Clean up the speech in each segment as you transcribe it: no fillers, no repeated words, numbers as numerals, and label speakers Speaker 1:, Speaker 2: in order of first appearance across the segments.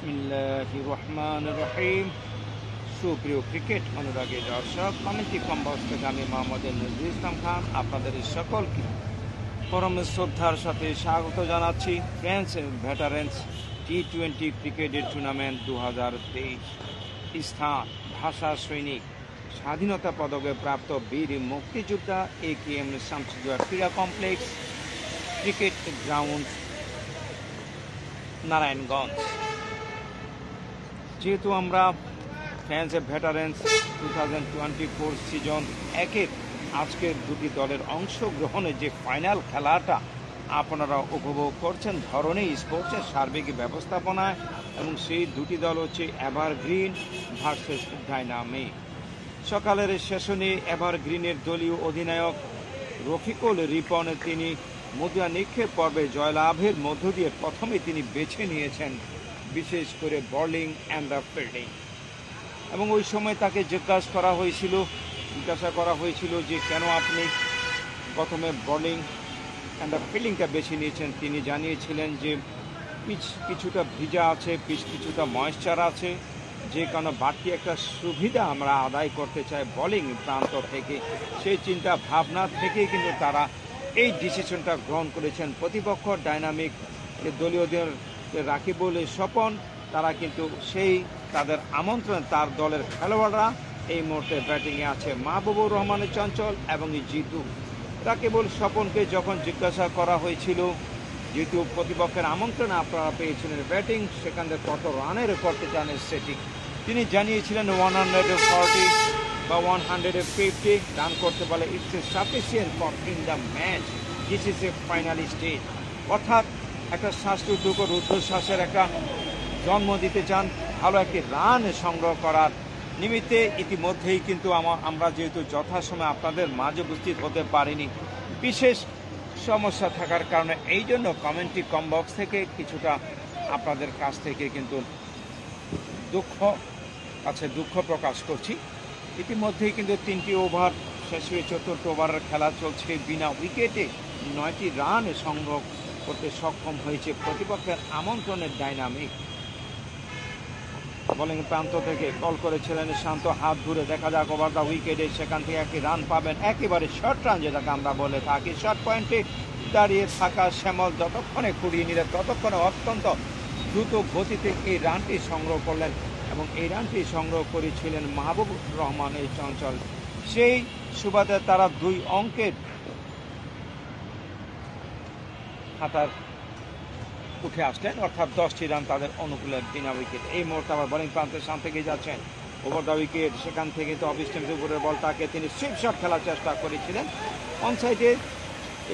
Speaker 1: বিসমিল্লাহির রহমানির রহিম। সুপ্রিয় ক্রিকেট অনুরাগী দর্শক, কমিটি কম্বক্স থেকে আমি মোহাম্মদ নজরুল ইসলাম খান আপনাদের সকলকে পরম শ্রদ্ধার সাথে স্বাগত জানাচ্ছি ফ্রেন্ডস ভেটারেন্স টি-20 ক্রিকেটের টুর্নামেন্ট 2023। স্থান ভাষা সৈনিক স্বাধীনতা পদকে প্রাপ্ত বীর মুক্তিযোদ্ধা AKM শামসুজ্জোহা ক্রীড়া কমপ্লেক্স, ক্রিকেট গ্রাউন্ড, নারায়ণগঞ্জ। যেহেতু আমরা ফ্যান্স ভেটারেন্স 2024 সিজন 1-এর আজকের দুটি দলের অংশগ্রহণে যে ফাইনাল খেলাটা আপনারা উপভোগ করছেন ধরনী স্পোর্টসের সার্বিক ব্যবস্থাপনায়, এবং সেই দুটি দল হচ্ছে এভারগ্রিন ভার্সেস ডাইনামিক। সকালের সেশনে এভারগ্রিনের দলীয় অধিনায়ক রফিকুল রিপন তিনি মুদ্রা নিক্ষেপ পর্বে জয়লাভের মধ্য দিয়ে প্রথমে তিনি বেছে নিয়েছেন বিশেষ করে বোলিং অ্যান্ড ফিল্ডিং, এবং ওই সময় তাকে জিজ্ঞাসা করা হয়েছিল যে কেন আপনি প্রথমে বোলিং অ্যান্ড ফিল্ডিংটা বেছে নিয়েছেন। তিনি জানিয়েছিলেন যে পিচ কিছুটা ভিজা আছে, পিচ কিছুটা ময়েশ্চার আছে, যে কারণে বাড়তি একটা সুবিধা আমরা আদায় করতে চাই বোলিং প্রান্ত থেকে। সেই চিন্তা ভাবনা থেকেই কিন্তু তারা এই ডিসিশনটা গ্রহণ করেছেন। প্রতিপক্ষ ডাইনামিক দলীয়দের রাকিবুল স্বপন, তারা কিন্তু সেই তাদের আমন্ত্রণ তার দলের খেলোয়াড়রা এই মুহূর্তে ব্যাটিংয়ে আছে মাহবুবুর রহমানের চঞ্চল এবং জিতু। রাকিবুল স্বপনকে যখন জিজ্ঞাসা করা হয়েছিল যেহেতু প্রতিপক্ষের আমন্ত্রণে আপনারা পেয়েছিলেন ব্যাটিং, সেখান থেকে কত রানের করতে চান সেটিং, তিনি জানিয়েছিলেন 140 বা 150 রান করতে পারলে it's a sufficient for in the match, this is A final stage. অর্থাৎ একটা শ্বাসরুদ্ধকর রুদ্ধশ্বাসের একটা জন্ম দিতে চান ভালো একটি রান সংগ্রহ করার নিমিত্তে। ইতিমধ্যেই কিন্তু আমরা যেহেতু যথাসময়ে আপনাদের মাঝে উপস্থিত হতে পারিনি, বিশেষ সমস্যা থাকার কারণে এই জন্য কমেন্ট্রি কমবক্স থেকে কিছুটা আপনাদের কাছ থেকে কিন্তু দুঃখ প্রকাশ করছি। ইতিমধ্যেই কিন্তু 3টি ওভার শেষ হয়ে 4র্থ ওভারের খেলা চলছে। বিনা উইকেটে 9টি রান সংগ্রহ করতে সক্ষম হয়েছে প্রতিপক্ষের আমন্ত্রণের ডাইনামিক। বোলিং প্রান্ত থেকে কল করেছিলেন শান্ত, হাত ধরে দেখা যাক ওভার দ্য উইকেটে সেখান থেকে একটি রান পাবেন, একেবারে শর্ট রান যেটাকে আমরা বলে থাকি। শর্ট পয়েন্টে দাঁড়িয়ে থাকা শ্যামল যতক্ষণে কুড়িয়ে নিলেন ততক্ষণে অত্যন্ত দ্রুত গতিতে এই রানটি সংগ্রহ করলেন, এবং এই রানটি সংগ্রহ করেছিলেন মাহবুব রহমানের চঞ্চল। সেই সুবাদে তারা 2 অঙ্কের খাতার উঠে আসলেন, অর্থাৎ 10টি রান তাদের অনুকূলে বিনা উইকেট। এই মুহূর্তে আবার বোলিং প্রান্তের সামনে থেকে যাচ্ছেন ওভার দ্য উইকেট, সেখান থেকে তো অফ স্টাম্পের উপরের বলটাকে তিনি সুইপ শট খেলার চেষ্টা করেছিলেন অন সাইডে।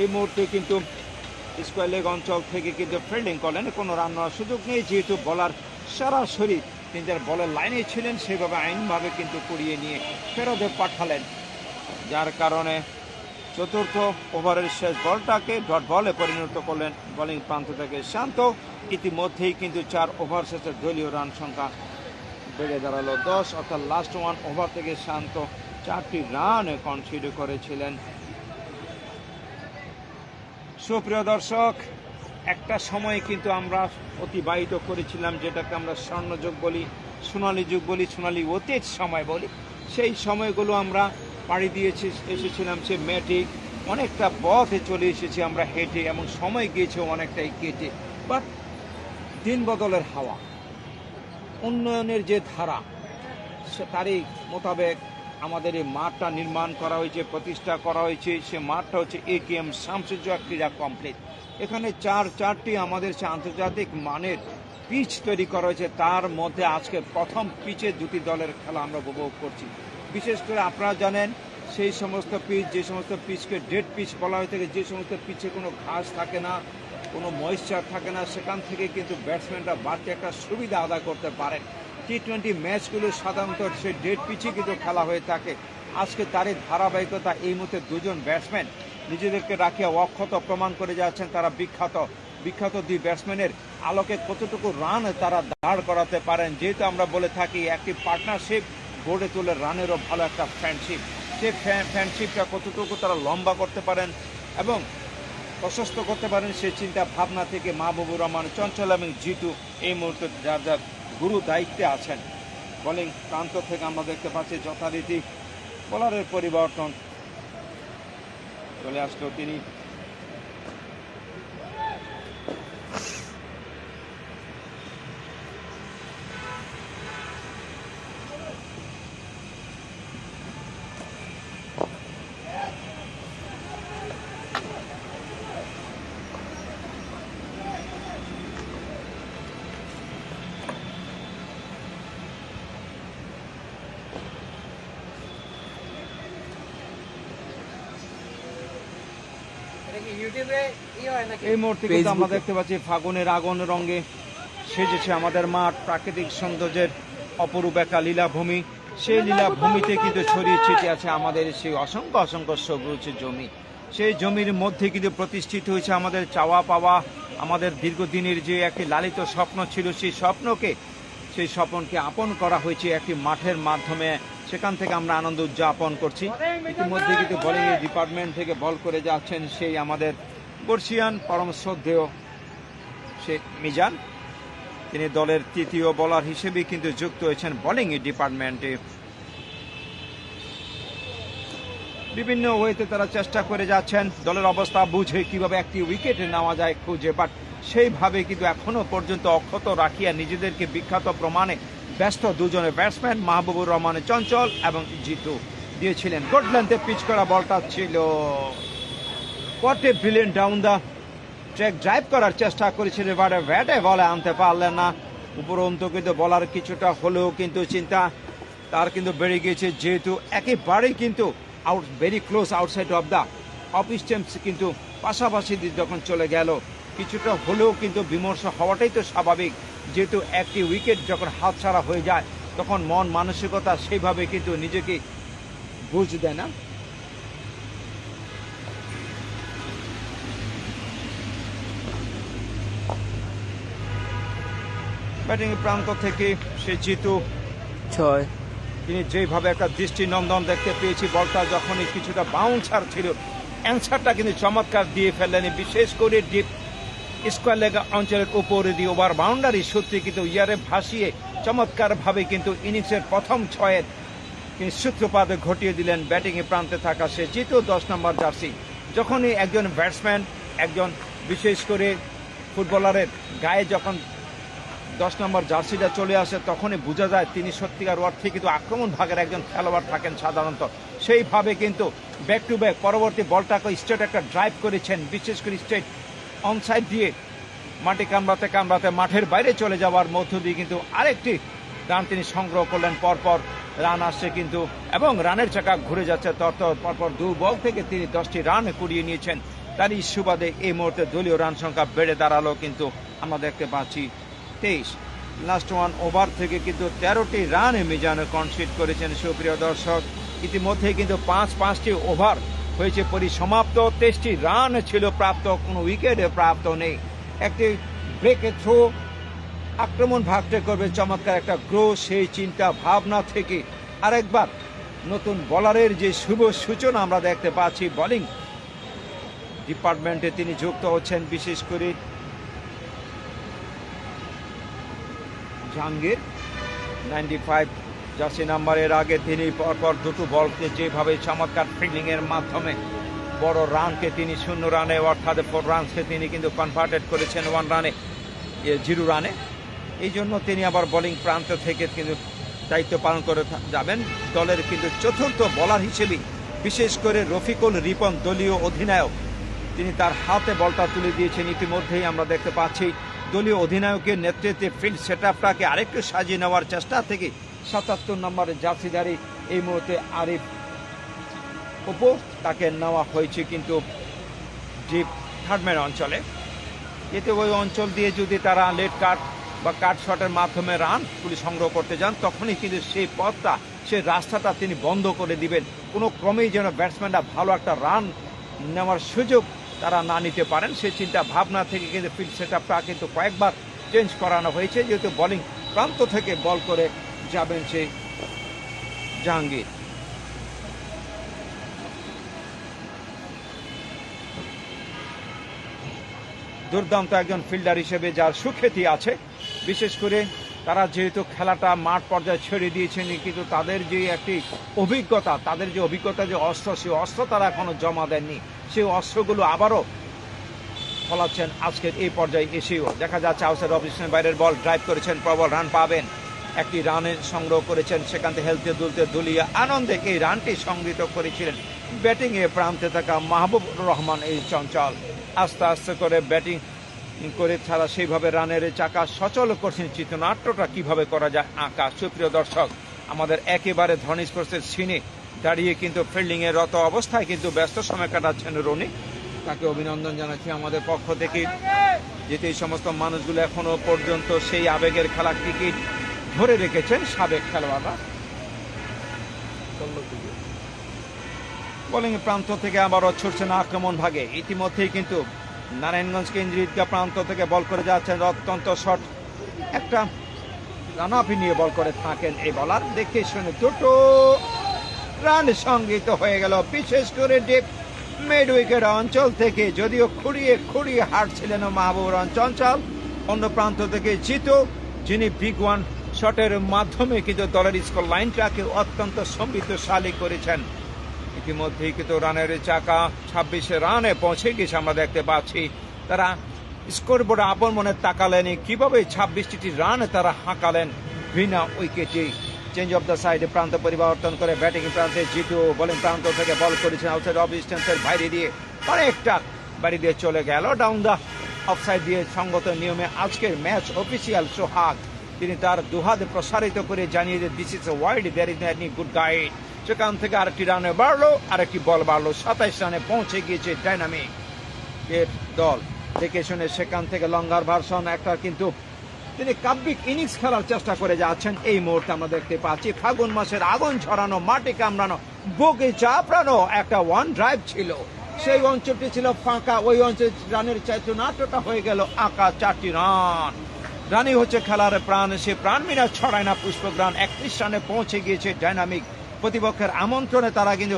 Speaker 1: এই মুহূর্তে কিন্তু স্কোয়ার লেগ অঞ্চল থেকে কিন্তু ফিল্ডিং করলেন, কোনো রান নেওয়ার সুযোগ নেই যেহেতু বলার সরাসরি তিনি যার বলের লাইনে ছিলেন সেভাবে আইনভাবে কিন্তু কুড়িয়ে নিয়ে ফেরতে পাঠালেন, যার কারণে 4র্থ ওভারের শেষ বলটাকে ডট বলে পরিণত করলেন বোলিং প্রান্ত থেকে শান্ত। ইতিমধ্যেই কিন্তু 4 ওভার শেষে দলীয় রান সংখ্যা বেড়ে দাঁড়ালো 10, অর্থাৎ লাস্ট 1 ওভার থেকে শান্ত 4টি রান কনসিডার করেছিলেন। সুপ্রিয় দর্শক, একটা সময় কিন্তু আমরা অতিবাহিত করেছিলাম যেটাকে আমরা স্বর্ণযুগ বলি, সোনালী যুগ বলি, সোনালী অতীত সময় বলি। সেই সময়গুলো আমরা পাড়ি দিয়ে এসেছিলাম সে ম্যাটিক, অনেকটা পথে চলে এসেছি আমরা হেঁটে, এবং সময় গিয়েছে অনেকটাই কেটে। বাট দিন বদলের হাওয়া, উন্নয়নের যে ধারা সে তারই মোতাবেক আমাদের এই মাঠটা নির্মাণ করা হয়েছে, প্রতিষ্ঠা করা হয়েছে। সে মাঠটা হচ্ছে AKM শামসুজ্জোহা ক্রীড়া কমপ্লেক্স। এখানে 4টি আমাদের সে আন্তর্জাতিক মানের পিচ তৈরি করা হয়েছে, তার মধ্যে আজকে প্রথম পিচে 2টি দলের খেলা আমরা উপভোগ করছি। বিশেষ করে আপনারা জানেন সেই সমস্ত পিচ, যে সমস্ত পিচকে ডেড পিচ বলা হয়ে থাকে, যে সমস্ত পিচে কোনো ঘাস থাকে না, কোনো ময়েশ্চার থাকে না, সেখান থেকে কিন্তু ব্যাটসম্যানরা বাড়তি একটা সুবিধা আদায় করতে পারেন। টি-20 ম্যাচগুলো সাধারণত সেই ডেড পিচে কিন্তু খেলা হয়ে থাকে। আজকে তারই ধারাবাহিকতা, এই মুহূর্তে 2জন ব্যাটসম্যান নিজেদেরকে রাখিয়া অক্ষত প্রমাণ করে যাচ্ছেন। তারা বিখ্যাত 2 ব্যাটসম্যানের আলোকে কতটুকু রান তারা দাঁড় করাতে পারেন। যেহেতু আমরা বলে থাকি একটি পার্টনারশিপ গড়ে তোলে রানেরও ভালো একটা ফ্রেন্ডশিপ, সেই ফ্রেন্ডশিপটা কতটুকু তারা লম্বা করতে পারেন এবং প্রশস্ত করতে পারেন, সেই চিন্তা ভাবনা থেকে মাহবুবুর রহমান চঞ্চল এবং জিতু এই মুহূর্তে যার গুরু দায়িত্বে আছেন। বোলিং প্রান্ত থেকে আমরা দেখতে পাচ্ছি যথারীতি বোলারের পরিবর্তন চলে আসলো। তিনি এই মুহূর্তে কিন্তু আমরা দেখতে পাচ্ছি ফাগুনের আগুন রঙে সেজেছে আমাদের মাঠ, প্রাকৃতিক সৌন্দর্যের অপরূপ একা লীলাভূমি। সেই লীলাভূমিতে কিন্তু ছড়িয়ে ছিটিয়ে আছে আমাদের সেই অসংখ্য অসংখ্য সবুজ জমি। সেই জমির মধ্যে কিন্তু প্রতিষ্ঠিত হয়েছে আমাদের চাওয়া পাওয়া, আমাদের দীর্ঘদিনের যে একটি লালিত স্বপ্ন ছিল, সেই স্বপ্নকে আপন করা হয়েছে একটি মাঠের মাধ্যমে। সেখান থেকে আমরা আনন্দ উদযাপন করছি। ইতিমধ্যে কিন্তু বোলিং ডিপার্টমেন্ট থেকে বল করে যাচ্ছেন সেই আমাদের বর্ষিয়ান পরম শ্রদ্ধেয় শেখ মিজান। তিনি দলের তৃতীয় বোলার হিসেবে কিন্তু যুক্ত হয়েছেন বোলিং ডিপার্টমেন্টে। বিভিন্ন ওয়েতে তারা চেষ্টা করে যাচ্ছেন দলের অবস্থা বুঝে কিভাবে একটি উইকেট নেওয়া যায় খুঁজে, বাট সেইভাবে কিন্তু এখনো পর্যন্ত অক্ষত রাখিয়া নিজেদেরকে বিখ্যাত প্রমাণে ব্যস্ত দুজনে ব্যাটসম্যান মাহবুবুর রহমান চঞ্চল এবং জিতু দিয়েছিলেন। গুড লেন্থে পিচ করা বলটা ছিল, what a brilliant down the track drive করার চেষ্টা করেছিলেন, বাট ব্যাটে বলে আনতে পারলেন না। উপরন্তু কিন্তু বলার কিছুটা হলেও কিন্তু চিন্তা তার কিন্তু বেড়ে গিয়েছে, যেহেতু একেবারেই কিন্তু out very close outside of the of stumps, কিন্তু পাশাপাশি যখন চলে গেল কিছুটা হলেও কিন্তু বিমর্ষ হওয়াটাই তো স্বাভাবিক, যেহেতু একটি উইকেট যখন হাতছাড়া হয়ে যায় তখন মন মানসিকতা সেইভাবে কিন্তু নিজেকে বুঝ দেয় না। ব্যাটিং প্রান্ত থেকে সে জিতু 6, তিনি যেভাবে একটা দৃষ্টিনন্দন দেখতে পেয়েছি, বলটা যখনই কিছুটা বাউন্সার ছিল অ্যান্সারটা কিন্তু চমৎকার দিয়ে ফেললেন, বিশেষ করে ডিপ স্কোয়ার লেগ অঞ্চলের উপরে দিয়ে ওভার বাউন্ডারি সত্যি কিন্তু ইয়ারে ভাসিয়ে চমৎকারভাবে কিন্তু ইনিংসের প্রথম 6-এর তিনি সূত্রপাত ঘটিয়ে দিলেন ব্যাটিং এ প্রান্তে থাকা সে জিতু 10 নম্বর জার্সি। যখনই একজন ব্যাটসম্যান, একজন বিশেষ করে ফুটবলারের গায়ে যখন 10 নম্বর জার্সিটা চলে আসে তখনই বোঝা যায় তিনি সত্যিকার অর্থে কিন্তু আক্রমণ ভাগের একজন খেলোয়াড় থাকেন সাধারণত। সেইভাবে কিন্তু ব্যাক টু ব্যাক পরবর্তী বলটাকে স্ট্রেট একটা ড্রাইভ করেছেন, বিশেষ করে স্ট্রেট অনসাইড দিয়ে মাটি কামড়াতে কামড়াতে মাঠের বাইরে চলে যাওয়ার মধ্য দিয়ে কিন্তু আরেকটি রান তিনি সংগ্রহ করলেন। পরপর রান আসছে কিন্তু এবং রানের চাকা ঘুরে যাচ্ছে তরতর, পরপর 2 বল থেকে তিনি 10টি রান কুড়িয়ে নিয়েছেন। তারই সুবাদে এই মুহূর্তে দলীয় রান সংখ্যা বেড়ে দাঁড়ালো কিন্তু আমরা দেখতে পাচ্ছি 23। লাস্ট 1 ওভার থেকে কিন্তু 13টি রান মিজান কনসিড করেছেন। সুপ্রিয় দর্শক, ইতিমধ্যে কিন্তু 5টি ওভার হয়েছে পরিসমাপ্ত, 23টি রান ছিল প্রাপ্ত, কোনো উইকেট প্রাপ্ত নেই। একটি ব্রেকে থ্রো আক্রমণ ভাগতে করবে চমৎকার একটা গ্রো, সেই চিন্তা ভাবনা থেকে আরেকবার নতুন বলারের যে শুভ সূচনা আমরা দেখতে পাচ্ছি বোলিং ডিপার্টমেন্টে তিনি যুক্ত হচ্ছেন, বিশেষ করে জাহাঙ্গীর 95 জার্সি নাম্বারের আগে তিনি পরপর দুটো বলকে যেভাবে চমৎকার ফিল্ডিং এর মাধ্যমে বড় রানকে তিনি 0 রানে অর্থাৎ 4 রানসকে তিনি কিন্তু কনভার্টেড করেছেন 1 রানে 0 রানে। এই জন্য তিনি আবার বোলিং প্রান্ত থেকে কিন্তু দায়িত্ব পালন করে যাবেন দলের কিন্তু চতুর্থ বোলার হিসেবে। বিশেষ করে রফিকুল রিপন দলীয় অধিনায়ক, তিনি তার হাতে বলটা তুলে দিয়েছেন। ইতিমধ্যেই আমরা দেখতে পাচ্ছি দলীয় অধিনায়কের নেতৃত্বে ফিল্ড সেট আপটাকে আরেকটু সাজিয়ে নেওয়ার চেষ্টা থেকে 77 নম্বরের জার্সিধারী এই মুহূর্তে আরিফ অপু তাকে নেওয়া হয়েছে কিন্তু ডিপ থার্ডম্যান অঞ্চলে। এতে ওই অঞ্চল দিয়ে যদি তারা লেট কাট বা কাট শটের মাধ্যমে রান তুলে সংগ্রহ করতে যান তখনই কিন্তু সেই পথটা, সেই রাস্তাটা তিনি বন্ধ করে দিবেন। কোনো ক্রমেই যেন ব্যাটসম্যানরা ভালো একটা রান নেওয়ার সুযোগ তারা না নিতে পারেন, সেই চিন্তা ভাবনা থেকে কিন্তু ফিল্ড সেট আপটা কিন্তু কয়েকবার চেঞ্জ করানো হয়েছে, যেহেতু বোলিং প্রান্ত থেকে বল করে যাবেন সেই জাহাঙ্গীর। দুর্দান্ত একজন ফিল্ডার হিসেবে যার সুখ্যাতি আছে, বিশেষ করে তারা যেহেতু খেলাটা মাঠ পর্যায়ে ছেড়ে দিয়েছেন, কিন্তু তাদের যে একটি অভিজ্ঞতা, তাদের যে অভিজ্ঞতা, যে অস্ত্র, সেই অস্ত্র তারা এখনো জমা দেননি। সেই অস্ত্রগুলো আবারও ফলাচ্ছেন আজকের এই পর্যায়ে এসেও। দেখা যাচ্ছে আউটসাইড অপজিশনের বাইরের বল ড্রাইভ করেছেন, প্রবল রান পাবেন, একটি রানের সংগ্রহ করেছেন, সেখান থেকে হেলতে দুলতে দুলিয়া আনন্দে এই রানটি সংগৃহীত করেছিলেন ব্যাটিংয়ে প্রান্তে থাকা মাহবুবুর রহমান এই চঞ্চল। আস্তে আস্তে করে ব্যাটিং করে ছাড়া সেইভাবে রানের চাকা সচল করছেন। চিত্রনাট্যটা কিভাবে করা যায় আঁকা। সুপ্রিয় দর্শক, আমাদের একেবারে ধনী স্পোর্টসের সিনে দাঁড়িয়ে কিন্তু ফিল্ডিংয়ে রত অবস্থায় কিন্তু ব্যস্ত সময় কাটাচ্ছেন রনি। তাকে অভিনন্দন জানাচ্ছি আমাদের পক্ষ থেকে, যেতে এই সমস্ত মানুষগুলো এখনো পর্যন্ত সেই আবেগের খেলা ক্রিকেট ধরে রেখেছেন সাবেক খেলোয়াড়রা। বোলিং প্রান্ত থেকে আবারও ছুটছেন আক্রমণ ভাগে। ইতিমধ্যেই কিন্তু নারায়ণগঞ্জ কেন্দ্রীয় ঈদগাহ প্রান্ত থেকে বল করে যাচ্ছেন অত্যন্ত শর্ট একটা রানাপি নিয়ে বল করে থাকেন এই বলার। দেখে শুনে দুটো রান সংগৃহীত হয়ে গেল, বিশেষ করে ডিপ মিড উইকেট অঞ্চল থেকে। যদিও খুঁড়িয়ে হারছিলেন মাহবুবুর রহমান চঞ্চল, অন্য প্রান্ত থেকে জিতু, যিনি বিগ ওয়ান শটের মাধ্যমে কিন্তু দলের স্কোর লাইনটাকে অত্যন্ত সমৃদ্ধশালী করেছেন। ইতিমধ্যেই কিন্তু রানের চাকা 26 রানে পৌঁছে গেছে আমরা দেখতে পাচ্ছি। তারা স্কোর বোর্ডে আপন মনে তাকালেন, কিভাবে 26টি রান তারা হাঁকালেন বিনা উইকেটে। চেঞ্জ অফ দ্য সাইডে প্রান্ত পরিবর্তন করে ব্যাটিং প্রান্তে জিতু বোলিং প্রান্ত থেকে বল করেছেন আউটসাইড অফ ডিস্টেন্সের বাইরে দিয়ে, অনেকটা বাইরে দিয়ে চলে গেল ডাউন দ্য অফসাইড দিয়ে। সঙ্গত নিয়মে আজকের ম্যাচ অফিসিয়াল সোহাগ তিনি তার দুহাত প্রসারিত করে জানিয়ে যে this is a wide, there is any good guide. সেখান থেকে আরেকটি রানে বাড়লো, আরেকটি বল বাড়লো, 27 রানে পৌঁছে গিয়েছে ডাইনামিক এর দল। দেখে শুনে সেখান থেকে লঙ্গার ভার্সন একটা কিন্তু তিনি কাব্যিক ইনিংস খেলার চেষ্টা করে যাচ্ছেন। এই মুহূর্তে আমরা দেখতে পাচ্ছি ফাগুন মাসের আগুন ছড়ানো, মাটি কামড়ানো, বুকে চাপড়ানো একটা ওয়ান ড্রাইভ ছিল। সেই অঞ্চলটি ছিল ফাঁকা, ওই অঞ্চল রানের চিত্রনাট্যটা হয়ে গেল আঁকা 4টি রান। রানই হচ্ছে খেলার প্রাণ, সে প্রাণ মিনা ছড়ায় না পুষ্পগ্রাণ। 31 রানে পৌঁছে গিয়েছে ডাইনামিক। প্রতিপক্ষের আমন্ত্রণে তারা কিন্তু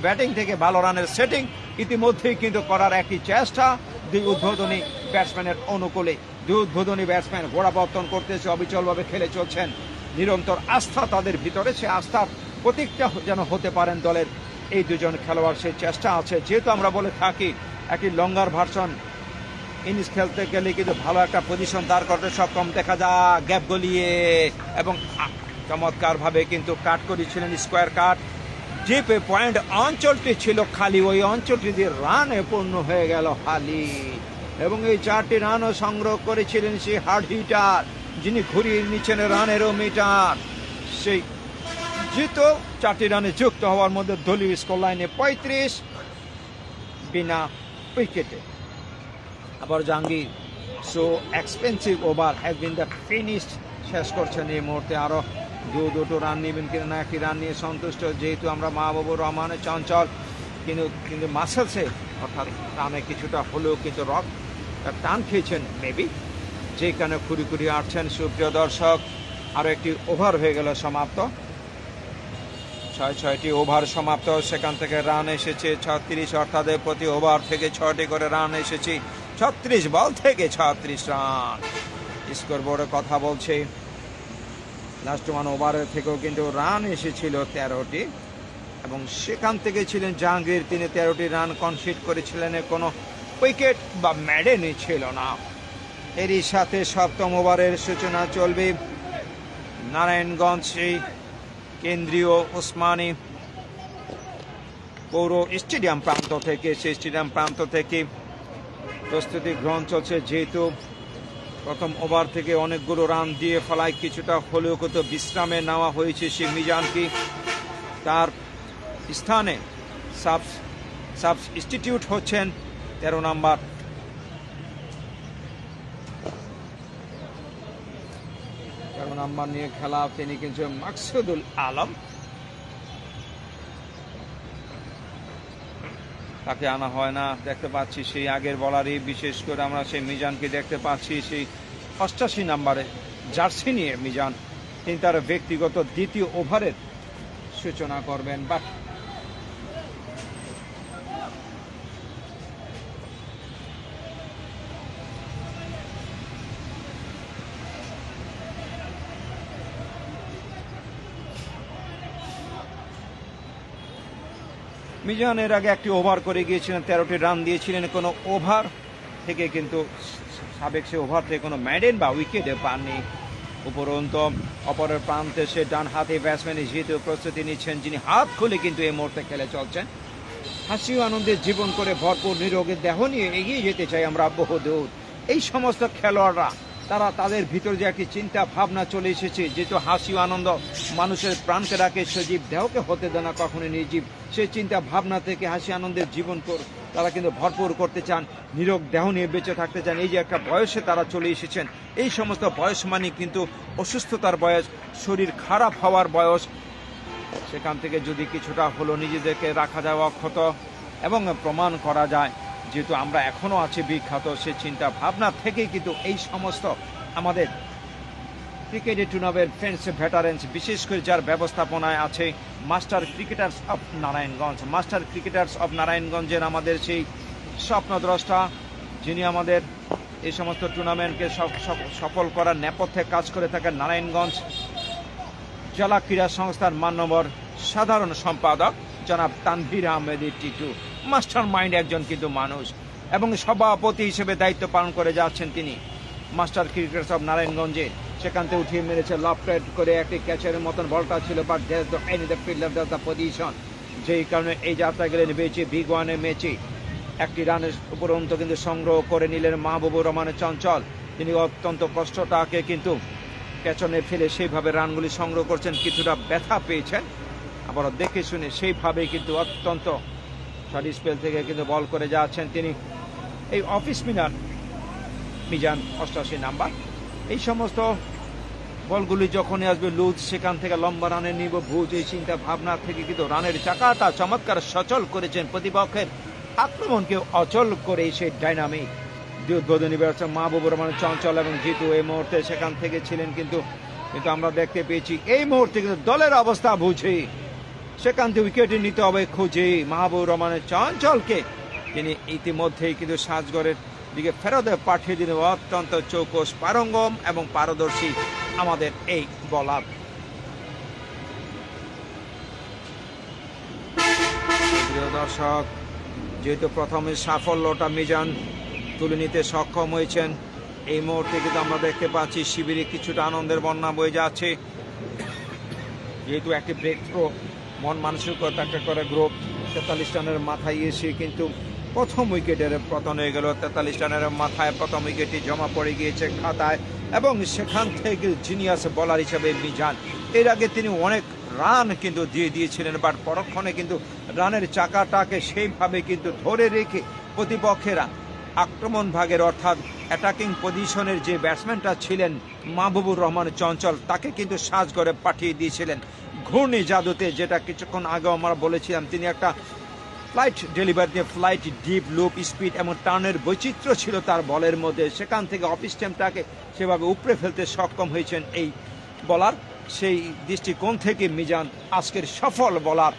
Speaker 1: ব্যাটিং থেকে ভালো রানের সেটিং ইতিমধ্যেই কিন্তু করার একটি চেষ্টা দুই উদ্বোধনী ব্যাটসম্যানের অনুকূলে। দুই উদ্বোধনী ব্যাটসম্যান গোড়াপত্তন করতেছে, অবিচলভাবে খেলে চলছেন। নিরন্তর আস্থা তাদের ভিতরে, সে আস্থার প্রতীকটা যেন হতে পারেন দলের এই দুজন খেলোয়াড়, সেই চেষ্টা আছে। যেহেতু আমরা বলে থাকি একটি লঙ্গার ভার্সন ইনিংস খেলতে গেলে কিন্তু ভালো একটা পজিশন দাঁড় করতে সক্ষম। দেখা যায় গ্যাপ গলিয়ে এবং চমৎকার ভাবে কিন্তু কাট করেছিলেন, স্কোয়ার কাট। যে পয়েন্ট অঞ্চলটি ছিল খালি, ওই অঞ্চলটি দিয়ে রানে পূর্ণ হয়ে গেল হালি। এবং এই 4টি রানও সংগ্রহ করেছিলেন সেই হার্ড হিটার, যিনি ঘুরিয়ে নিচ্ছেন রানেরও মিটার। সেই জিতো 4টি রানে যুক্ত হওয়ার মধ্যে দলীয় স্কোর লাইনে 35 বিনা উইকেটে। আবার Jahangir so expensive over has been the finished, শেষ করছেন এই মুহূর্তে। আরো দুটো রান নেবেন কিনা না, একটি রান নিয়ে সন্তুষ্ট। যেহেতু আমরা মাহবুবুর রহমানের চঞ্চল কিন্তু মাসেলসে অর্থাৎ রানে কিছুটা হলেও কিন্তু রক টান খেয়েছেন মেবি, যে কারণে খুঁড়ি আটছেন। সুপ্রিয় দর্শক, আরো একটি ওভার হয়ে গেল সমাপ্ত, 6টি ওভার সমাপ্ত। সেখান থেকে রান এসেছে 36, অর্থাৎ প্রতি ওভার থেকে 6টি করে রান এসেছে। 36 বল থেকে 36 রান। স্কোর বোর্ডে কথা বলছে লাস্ট 1 ওভারের থেকেও কিন্তু রান এসেছিল 13টি, এবং সেখান থেকে ছিলেন জাহাঙ্গীর, তিনি 13টি রান কনসিড করেছিলেন, কোনো উইকেট বা ম্যাডেনই ছিল না। এরই সাথে 7ম ওভারের সূচনা চলবে নারায়ণগঞ্জ কেন্দ্রীয় ওসমানী পৌর স্টেডিয়াম প্রান্ত থেকে। সেই স্টেডিয়াম প্রান্ত থেকে প্রস্তুতি গ্রহণ চলছে। যেহেতু প্রথম ওভার থেকে অনেকগুলো রান দিয়ে ফেলায় কিছুটা হলেও কত বিশ্রামে নেওয়া হয়েছে সে মিজানকে। তার স্থানে সাবস্টিটিউট হচ্ছেন 13 নাম্বার নিয়ে খেলা, তিনি কিন্তু মাকসুদুল আলম, তাকে আনা হয় না। দেখতে পাচ্ছি সেই আগের বলারই, বিশেষ করে আমরা সেই মিজানকে দেখতে পাচ্ছি সেই 88 নাম্বারে জার্সি নিয়ে মিজান, তিনি তার ব্যক্তিগত দ্বিতীয় ওভারের সূচনা করবেন। বাট মিজান এর আগে একটি ওভার করে গিয়েছিলেন, 13টি রান দিয়েছিলেন। কোনো ওভার থেকে কিন্তু সাবেক সে ওভার থেকে কোনো ম্যাডেন বা উইকেটে পাননি। উপরন্তু অপরের প্রান্তে সে ডান হাতে ব্যাটসম্যান যেহেতু প্রস্তুতি নিচ্ছেন, যিনি হাত খুলে কিন্তু এই মুহূর্তে খেলে চলছেন। হাসি আনন্দের জীবন করে ভরপুর নিরোগের দেহ নিয়ে এগিয়ে যেতে চাই আমরা বহুদূর। এই সমস্ত খেলোয়াড়রা তারা তাদের ভিতরে যে একটি চিন্তা ভাবনা চলে এসেছে, যেহেতু হাসি আনন্দ মানুষের প্রাণকে রাখে, সজীব দেহকে হতে দেয় না কখনো নির্জীব। সেই চিন্তা ভাবনা থেকে হাসি আনন্দের জীবন তারা কিন্তু ভরপুর করতে চান, নিরোগ দেহ নিয়ে বেঁচে থাকতে চান। এই যে একটা বয়সে তারা চলে এসেছেন, এই সমস্ত বয়স মানে কিন্তু অসুস্থতার বয়স, শরীর খারাপ হওয়ার বয়স। সেখান থেকে যদি কিছুটা হলো নিজেদেরকে রাখা যায় অক্ষত এবং প্রমাণ করা যায় যেহেতু আমরা এখনো আছি বিখ্যাত, সে চিন্তা ভাবনা থেকেই কিন্তু এই সমস্ত আমাদের ক্রিকেটের টুর্নামেন্ট ফ্রেন্ডস ভেটারেন্স, বিশেষ করে যার ব্যবস্থাপনায় আছে master cricketers of Narayanganj. Master cricketers of নারায়ণগঞ্জের আমাদের সেই স্বপ্নদ্রষ্টা, যিনি আমাদের এই সমস্ত টুর্নামেন্টকে সফল করার নেপথ্যে কাজ করে থাকেন, নারায়ণগঞ্জ জেলা ক্রীড়া সংস্থার মান্যবর সাধারণ সম্পাদক জনাব তানভীর আহমেদ টিটু। মাস্টার মাইন্ড একজন কিন্তু মানুষ, এবং সভাপতি হিসেবে দায়িত্ব পালন করে যাচ্ছেন তিনি মাস্টার ক্রিকেটার্স অফ নারায়ণগঞ্জে। সেখান থেকে উঠিয়ে মেরেছে লফটেড করে একটি ক্যাচের মতন বলটা ছিল, বাট ফিল্ডার দ্য পজিশন, যেই কারণে এই যাত্রা গেলেন বেঁচে বিগ ওয়ানের ম্যাচে একটি রানের উপরন্ত কিন্তু সংগ্রহ করে নিলেন মাহবুবুর রহমানের চঞ্চল। তিনি অত্যন্ত কষ্টটাকে কিন্তু ক্যাচনে ফেলে সেইভাবে রানগুলি সংগ্রহ করছেন, কিছুটা ব্যথা পেয়েছেন, আবার দেখে শুনে সেইভাবে কিন্তু অত্যন্ত শর্ট স্পেল থেকে কিন্তু বল করে যাচ্ছেন তিনি এই অফিস স্পিনার মিজান 88 নাম্বার। এই সমস্ত বলগুলি যখনই আসবে লুজ, সেখান থেকে লম্বা রানে নিব ভুজ, এই চিন্তা ভাবনা থেকে কিন্তু রানের চাকাটা চমৎকার সচল করেছেন, প্রতিপক্ষের আক্রমণকে অচল করে সেই ডাইনামিক উদ্বোধনী ব্যাটসম্যান মাহবুবুর রহমান চঞ্চল এবং জিতু এই মুহূর্তে সেখান থেকে ছিলেন। কিন্তু আমরা দেখতে পেয়েছি এই মুহূর্তে কিন্তু দলের অবস্থা বুঝে সেখান থেকে উইকেটে নিতে হবে খুঁজে মাহবুবুর রহমানের চঞ্চলকে, তিনি ইতিমধ্যেই কিন্তু সাজগড়ের দিকে ফেরত পাঠিয়ে দিলেন। অত্যন্ত চৌকস, পারঙ্গম এবং পারদর্শী আমাদের এই বলার। প্রিয় দর্শক, যেহেতু প্রথমে সাফল্যটা মিজান তুলে নিতে সক্ষম হয়েছেন, এই মুহূর্তে কিন্তু আমরা দেখতে পাচ্ছি শিবিরে কিছুটা আনন্দের বন্যা বয়ে যাচ্ছে, যেহেতু একটি ব্রেক থ্রো মন মানসিকতা একটা করে গ্রুপ 43 রানের মাথায় এসে কিন্তু প্রথম উইকেটের পতন হয়ে গেল। 43 রানের মাথায় প্রথম উইকেটটি জমা পড়ে গিয়েছে খাতায়, এবং সেখান থেকে জিনিয়াস বোলার হিসেবে মিজান। এর আগে তিনি অনেক রান কিন্তু দিয়ে দিয়েছিলেন, বাট পরক্ষণে কিন্তু রানের চাকাটাকে সেইভাবে কিন্তু ধরে রেখে প্রতিপক্ষেরা আক্রমণ ভাগের অর্থাৎ অ্যাটাকিং পজিশনের যে ব্যাটসম্যানটা ছিলেন মাহবুবুর রহমান চঞ্চল, তাকে কিন্তু সাজ করে পাঠিয়ে দিয়েছিলেন ঘূর্ণি জাদুতে, যেটা কিছুক্ষণ আগে আমরা বলেছিলাম। তিনি একটা ফ্লাইট ডেলিভারি দিয়ে ফ্লাইট, ডিপ, লুপ, স্পিড এবং টার্নের বৈচিত্র্য ছিল তার বলের মধ্যে, সেখান থেকে অফ স্টেম্পটাকে সেভাবে উপড়ে ফেলতে সক্ষম হয়েছেন এই বলার। সেই দৃষ্টিকোণ থেকে মিজান আজকের সফল বলার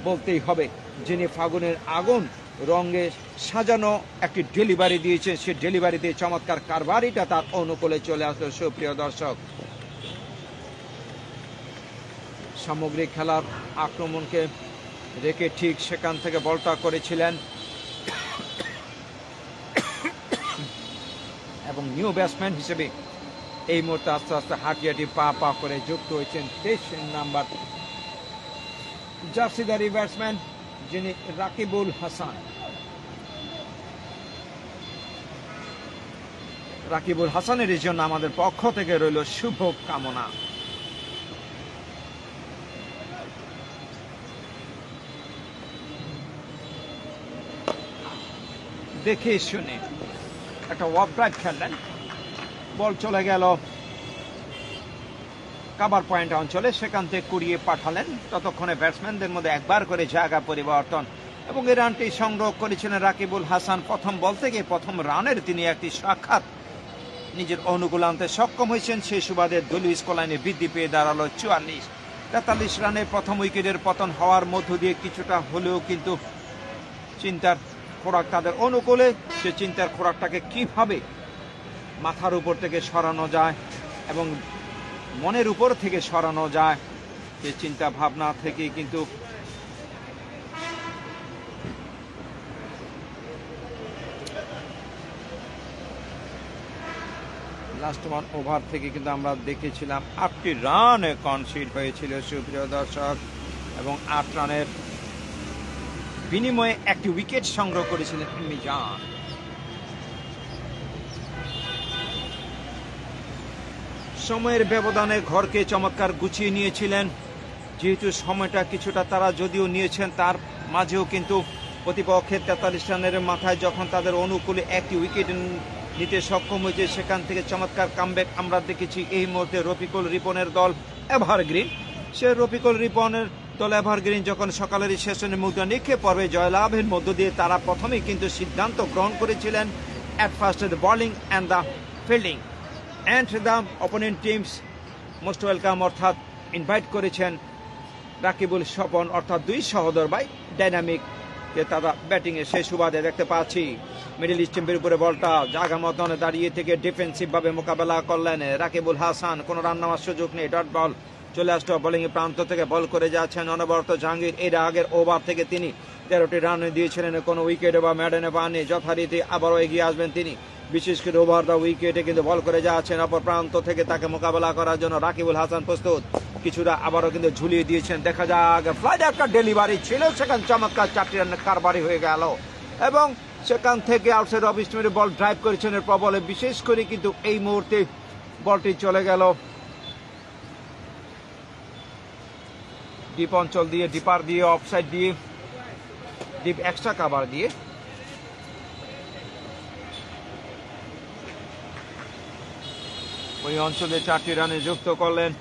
Speaker 1: বলতেই হবে, যিনি ফাগুনের আগুন রঙে সাজানো একটি ডেলিভারি দিয়েছেন, সে ডেলিভারিতে চমৎকার কারবারিটা তার অনুকূলে চলে আসলো। সুপ্রিয় দর্শক, সামগ্রিক খেলার আক্রমণকে রেখে ঠিক সেখান থেকে বলটা করেছিলেন, এবং নিউ ব্যাটসম্যান হিসেবে এই মুহূর্তে আস্তে আস্তে হাঁটিয়াটি পা করে যুক্ত হয়েছেন 23 নাম্বার জার্সিদারি ব্যাটসম্যান, যিনি রাকিবুল হাসান। রাকিবুল হাসানের জন্য আমাদের পক্ষ থেকে রইল শুভ কামনা। দেখে শুনে একটা ওয়াক ড্রাইভ খেললেন, বল চলে গেল কাভার পয়েন্ট অঞ্চলে, সেখান থেকে কুড়িয়ে পাঠালেন। ততক্ষণে ব্যাটসম্যানদের মধ্যে একবার করে জায়গা পরিবর্তন, এবং এই রানটি সংগ্রহ করেছিলেন রাকিবুল হাসান। প্রথম বল থেকে প্রথম রানের তিনি একটি সাক্ষাৎ নিজের অনুকূল আনতে সক্ষম হয়েছেন। সেই সুবাদে দলীয় স্কোরলাইনে বৃদ্ধি পেয়ে দাঁড়ালো 44। 43 রানে প্রথম উইকেটের পতন হওয়ার মধ্য দিয়ে কিছুটা হলেও কিন্তু চিন্তার খোরাক তাদের অনুকূলে। সে চিন্তার খোরাকটাকে কিভাবে মাথার উপর থেকে সরানো যায় এবং মনের উপর থেকে সরানো যায়, সে চিন্তা ভাবনা থেকে কিন্তু লাস্ট 1 ওভার থেকে কিন্তু আমরা দেখেছিলাম 8টি রান কনসিড হয়েছিল সুপ্রিয় দর্শক, এবং 8 রানের বিনিময়ে একটি উইকেট সংগ্রহ করেছিলেন মিজান। সময়ের ব্যবধানে ঘরকে চমৎকার গুছিয়ে নিয়েছিলেন, যেহেতু সময়টা কিছুটা তারা যদিও নিয়েছেন, তার মাঝেও কিন্তু প্রতিপক্ষের 43 রানের মাথায় যখন তাদের অনুকূলে একটি উইকেট নিতে সক্ষম হয়েছে, সেখান থেকে চমৎকার কামব্যাক আমরা দেখেছি। এই মুহূর্তে রফিকুল রিপনের দল এভারগ্রিন, সে রফিকুল রিপনের দল এভারগ্রিন যখন সকালের সেশনে মুদ্রা নিক্ষেপ পর্বে জয়লাভের মধ্য দিয়ে তারা প্রথমেই কিন্তু সিদ্ধান্ত গ্রহণ করেছিলেন at first the bowling and the fielding and the opponent teams most welcome, অর্থাৎ ইনভাইট করেছেন রাকিবুল স্বপন অর্থাৎ 2 সহোদর ভাই ডাইনামিক কে তারা ব্যাটিংয়ে সেই সুবাদে দেখতে পাচ্ছি। মিডল ইস্ট টিমের উপরে বলটা জায়গা মতন দাঁড়িয়ে থেকে ডিফেন্সিভ ভাবে মোকাবেলা করলেন রাকিবুল হাসান, কোনো রান নেওয়ার সুযোগ নেই, ডট বল চলে আসলো বোলিং এর প্রান্ত থেকে বল করে যাচ্ছেন অনবরত জাহাঙ্গীর। এর আগের ওভার থেকে তিনি 13টি রান দিয়েছিলেন, কোনো উইকেটে বা ম্যাডেনে পাননি, যথারীতি আবারও এগিয়ে আসবেন তিনি, বিশেষ করে ওভার দ্য উইকেটে কিন্তু বল করে যাচ্ছেন অপর প্রান্ত থেকে, তাকে মোকাবেলা করার জন্য রাকিবুল হাসান প্রস্তুত, কিছুটা আবারও কিন্তু ঝুলিয়ে দিয়েছেন। দেখা যাক ফ্লাইট একটা ডেলিভারি ছিল, সেখানে চমৎকার 4টি রানের কারবারি হয়ে গেল, এবং সেখান থেকে আউটসাইড অফ স্পিনের বল ড্রাইভ করেছেন এর প্রবলে, বিশেষ করে কিন্তু এই মুহূর্তে বলটি চলে গেল ডিপ অঞ্চল দিয়ে, ডিপার দিয়ে, অফসাইড দিয়ে, ডিপ এক্সট্রা কাভার দিয়ে। ওই অঞ্চলে 4টি রানে যুক্ত করলেন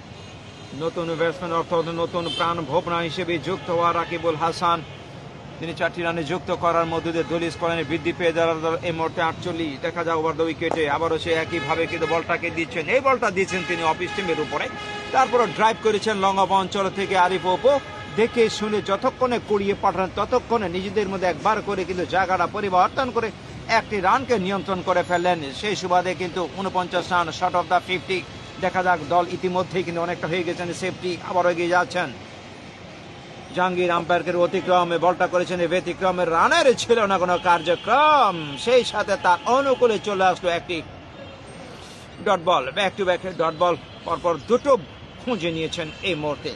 Speaker 1: নতুন ব্যাটসম্যান অর্থাৎ নতুন প্রাণ ভোপনা হিসেবে যুক্ত হওয়া রাকিবুল হাসান। তিনি 4টি রানে যুক্ত করার মধ্যে দিয়ে দলীয় স্কোরে বৃদ্ধি পেয়ে যাওয়ার এই মুহূর্তে 48। দেখা যায় ওভার দ্য উইকেটে আবারও সে একইভাবে কিন্তু বলটাকে দিচ্ছেন, এই বলটা দিচ্ছেন তিনি অফ স্টিমের উপরে, তারপর ড্রাইভ করেছেন লং অফ অঞ্চল থেকে আরিফ ওপো, দেখে শুনে যতক্ষণে কুড়িয়ে পাঠান ততক্ষণে নিজেদের মধ্যে একবার করে কিন্তু জায়গাটা পরিবর্তন করে 1টি রানকে নিয়ন্ত্রণ করে ফেললেন। সেই সুবাদে কিন্তু 49 রান শর্ট অফ দ্য 50। দেখা যাক দল ইতিমধ্যেই কিন্তু অনেকটা হয়ে গেছেন সেফটি, আবারও এগিয়ে যাচ্ছেন জাহাঙ্গীর। আম্পায়ারকে অতিক্রমে বলটা করেছেন, ব্যতিক্রমের রানের ছিল না কোনো কার্যক্রম, সেই সাথে তার অনুকূলে চলে আসলো একটি dot ball, back to back dot ball, পরপর 2টো খুঁজে নিয়েছেন এই মুহূর্তে।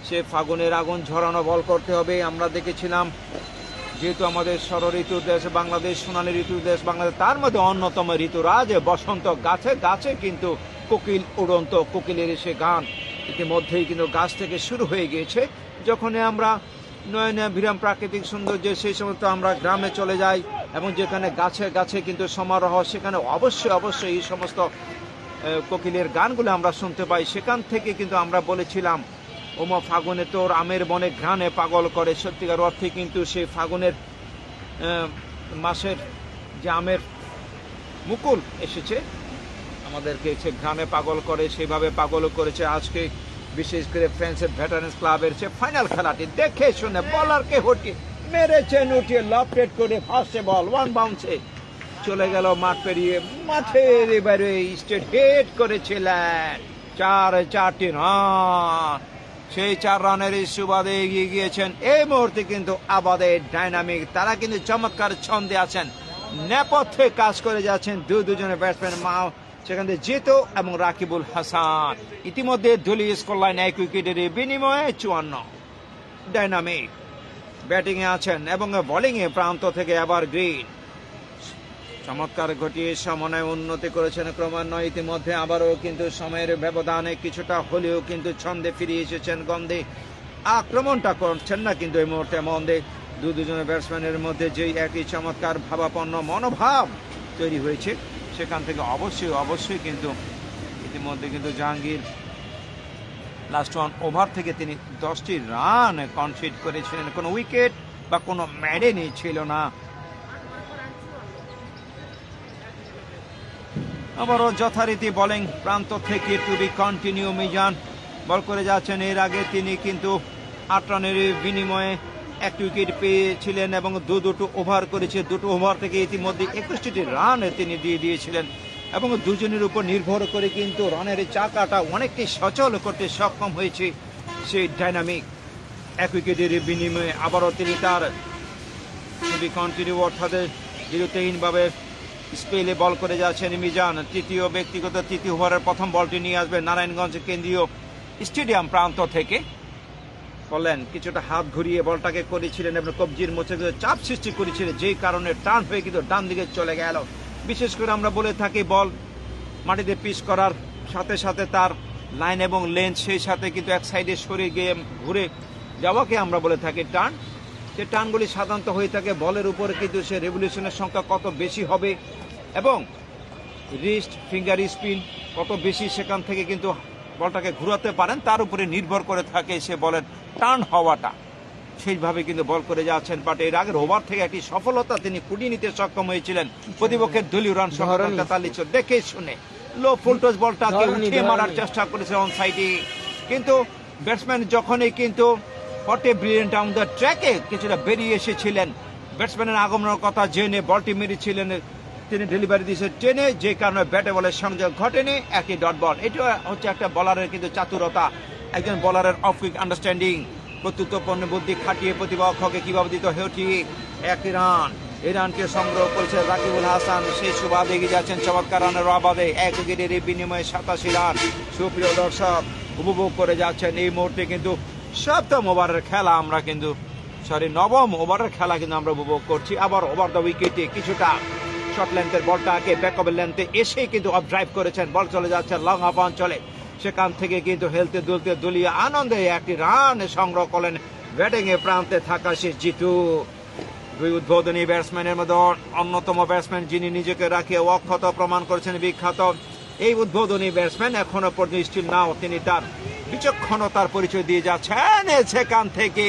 Speaker 1: সে ফাগুনের আগুন ঝরানো বল করতে হবে, আমরা দেখেছিলাম যেহেতু আমাদের ষড় ঋতুর দেশ বাংলাদেশ, সোনালী ঋতুর দেশ বাংলাদেশ, তার মধ্যে অন্যতম ঋতুরাজ বসন্ত, গাছে গাছে কিন্তু কোকিল উড়ন্ত, কোকিলের সে গান ইতিমধ্যেই কিন্তু গাছ থেকে শুরু হয়ে গিয়েছে। যখন আমরা নয়নে বিরাম প্রাকৃতিক সৌন্দর্য, সেই সময় আমরা গ্রামে চলে যাই এবং যেখানে গাছে গাছে কিন্তু সমারোহ, সেখানে অবশ্যই অবশ্যই এই সমস্ত কোকিলের গানগুলো আমরা শুনতে পাই। সেখান থেকে কিন্তু আমরা বলেছিলাম ওমা ফাগুনে তোর আমের বনে ঘ্রাণে পাগল করে, সত্যিকার অর্থে কিন্তু সেই ফাগুনের মাসের যে আমের মুকুল এসেছে আমাদেরকে সে ঘ্রাণে পাগল করে, সেইভাবে পাগলও করেছে আজকে বিশেষ করে ফ্রান্সের ভেটারেন্স ক্লাবের যে ফাইনাল খেলাটি। দেখে শুনে বলারকে হটিয়ে মেরেছেন, উঠিয়ে লফটেড করে ফার্স্টে বল 1 বাউন্সে চলে গেল মাঠ পেরিয়ে, মাঠের এবারে স্টেট হেড করেছিলেন 4টি রান, সেই 4 রানের সুবাদে এগিয়ে গিয়েছেন। এই মুহূর্তে কিন্তু আমাদের ডাইনামিক, তারা কিন্তু চমৎকার ছন্দে আছেন, নেপথ্যে কাজ করে যাচ্ছেন দুজনে ব্যাটসম্যান মাও, সেখান থেকে জিতো এবং রাকিবুল হাসান। ইতিমধ্যে দলীয় স্কোর লাইন 1 উইকেটের বিনিময়ে 54। ডাইনামিক ব্যাটিং এ আছেন এবং বোলিং এ প্রান্ত থেকে এভারগ্রিন চমৎকার ঘটিয়ে সমন্বয় উন্নতি করেছেন ক্রমান্বয়ে। ইতিমধ্যে আবারও কিন্তু সময়ের ব্যবধানে কিছুটা হলেও কিন্তু ছন্দে ফিরে এসেছেন গন্ধে, আক্রমণটা করছেন না কিন্তু এই মুহূর্তে মন্দে। দুজনের ব্যাটসম্যানের মধ্যে যেই একই চমৎকার ভাবাপন্ন মনোভাব তৈরি হয়েছে, সেখান থেকে অবশ্যই কিন্তু ইতিমধ্যে কিন্তু জাহাঙ্গীর লাস্ট 1 ওভার থেকে তিনি 10টি রান কনসিড করেছিলেন, কোনো উইকেট বা কোনো ম্যাডেনি ছিল না। আবারও যথারীতি বোলিং প্রান্ত থেকে টু বি কন্টিনিউ মিজান বল করে যাচ্ছেন। এর আগে তিনি কিন্তু 8 রানের বিনিময়ে 1 উইকেট পেয়েছিলেন এবং 2 ওভার করেছে। 2 ওভার থেকে ইতিমধ্যে 21টি রান তিনি দিয়ে দিয়েছিলেন এবং দুজনের উপর নির্ভর করে কিন্তু রানের চাকাটা অনেকটি সচল করতে সক্ষম হয়েছে সেই ডাইনামিক। 1 উইকেটের বিনিময়ে আবারও তিনি তার টু বি কন্টিনিউ অর্থাৎ বিরতিহীনভাবে স্পেলে বল করে যাচ্ছেন মিজান। তৃতীয় ওভারের প্রথম বলটি নিয়ে আসবে নারায়ণগঞ্জ কেন্দ্রীয় স্টেডিয়াম প্রান্ত থেকে। বললেন কিছুটা হাত ঘুরিয়ে বলটাকে করেছিলেন এবং কবজির মধ্যে চাপ সৃষ্টি করেছিলেন, যেই কারণে টার্ন হয়ে কিন্তু ডান দিকে চলে গেল। বিশেষ করে আমরা বলে থাকি বল মাটিতে পিচ করার সাথে সাথে তার লাইন এবং লেন্থ সেই সাথে কিন্তু এক সাইডে সরে গিয়ে ঘুরে যাওয়াকে আমরা বলে থাকি টার্ন। সে টার্নগুলি সাধারণত হয়ে থাকে বলের উপরে, কিন্তু সে রেভলিউশনের সংখ্যা কত বেশি হবে এবং রিস্ট ফিঙ্গার স্পিন কত বেশি সেখান থেকে কিন্তু বলটাকে ঘুরাতে পারেন তার উপরে নির্ভর করে থাকে সে বলের টার্ন হওয়াটা। সেইভাবে কিন্তু বল করে যাচ্ছেন, বাট এর আগের ওভার থেকে একটি সফলতা তিনি কুড়িয়ে নিতে সক্ষম হয়েছিলেন। প্রতিপক্ষের দলীয় রান সংখ্যা 43 দেখে শুনে লো ফুলটস বলটাকে উঠিয়ে মারার চেষ্টা করেছে অন সাইডে, কিন্তু ব্যাটসম্যান যখনই কিন্তু ফটে ব্রিলিয়েন্ট অন দ্য ট্র্যাকে কিছুটা বেরিয়ে এসেছিলেন, ব্যাটসম্যানের আগমনের কথা জেনে বলটি মেরেছিলেন, তিনি ডেলিভারি দিয়েছেন টেনে, যে কারণে ব্যাটে বলের সংযোগ ঘটেনি, একটি ডট বল। এটা হচ্ছে একটা বলারের কিন্তু চাতুরতা, একজন বলারের অফ কুইক আন্ডারস্ট্যান্ডিং, কর্তৃত্বপূর্ণ বুদ্ধি খাটিয়ে প্রতিপক্ষকে কিভাবে দিতে হয়েছে একই রান। এই রানকে সংগ্রহ করেছে রাকিবুল হাসান, সেই সুবাদে এগিয়ে যাচ্ছেন চমৎকার রানের আবাদে, এক উইকেটের বিনিময়ে 87 রান। সুপ্রিয় দর্শক উপভোগ করে যাচ্ছেন এই মুহূর্তে কিন্তু সপ্তম ওভারের খেলা, আমরা কিন্তু নবম ওভারের খেলা কিন্তু আমরা উপভোগ করছি। আবার ওভার দ্য উইকেটে কিছুটা শর্ট লেন্থের বলটাকে ব্যাকঅভার লেন্থে এসে কিন্তু অফ ড্রাইভ করেছেন, বল চলে যাচ্ছে লং অফ অঞ্চলে, সেখান থেকে কিন্তু হেলতে দুলতে দুলিয়ে আনন্দে একটি রান সংগ্রহ করলেন ব্যাটিং এ প্রান্তে থাকা শেষ জিতু। দুই উদ্বোধনী ব্যাটসম্যানের মধ্যে অন্যতম ব্যাটসম্যান যিনি নিজেকে রাখিয়ে অক্ষত প্রমাণ করেছেন বিখ্যাত এই উদ্বোধনী ব্যাটসম্যান, এখনো পর্যন্ত স্টিল নাও তিনি তার বিচক্ষণতার পরিচয় দিয়ে যাচ্ছেন। সেখান থেকে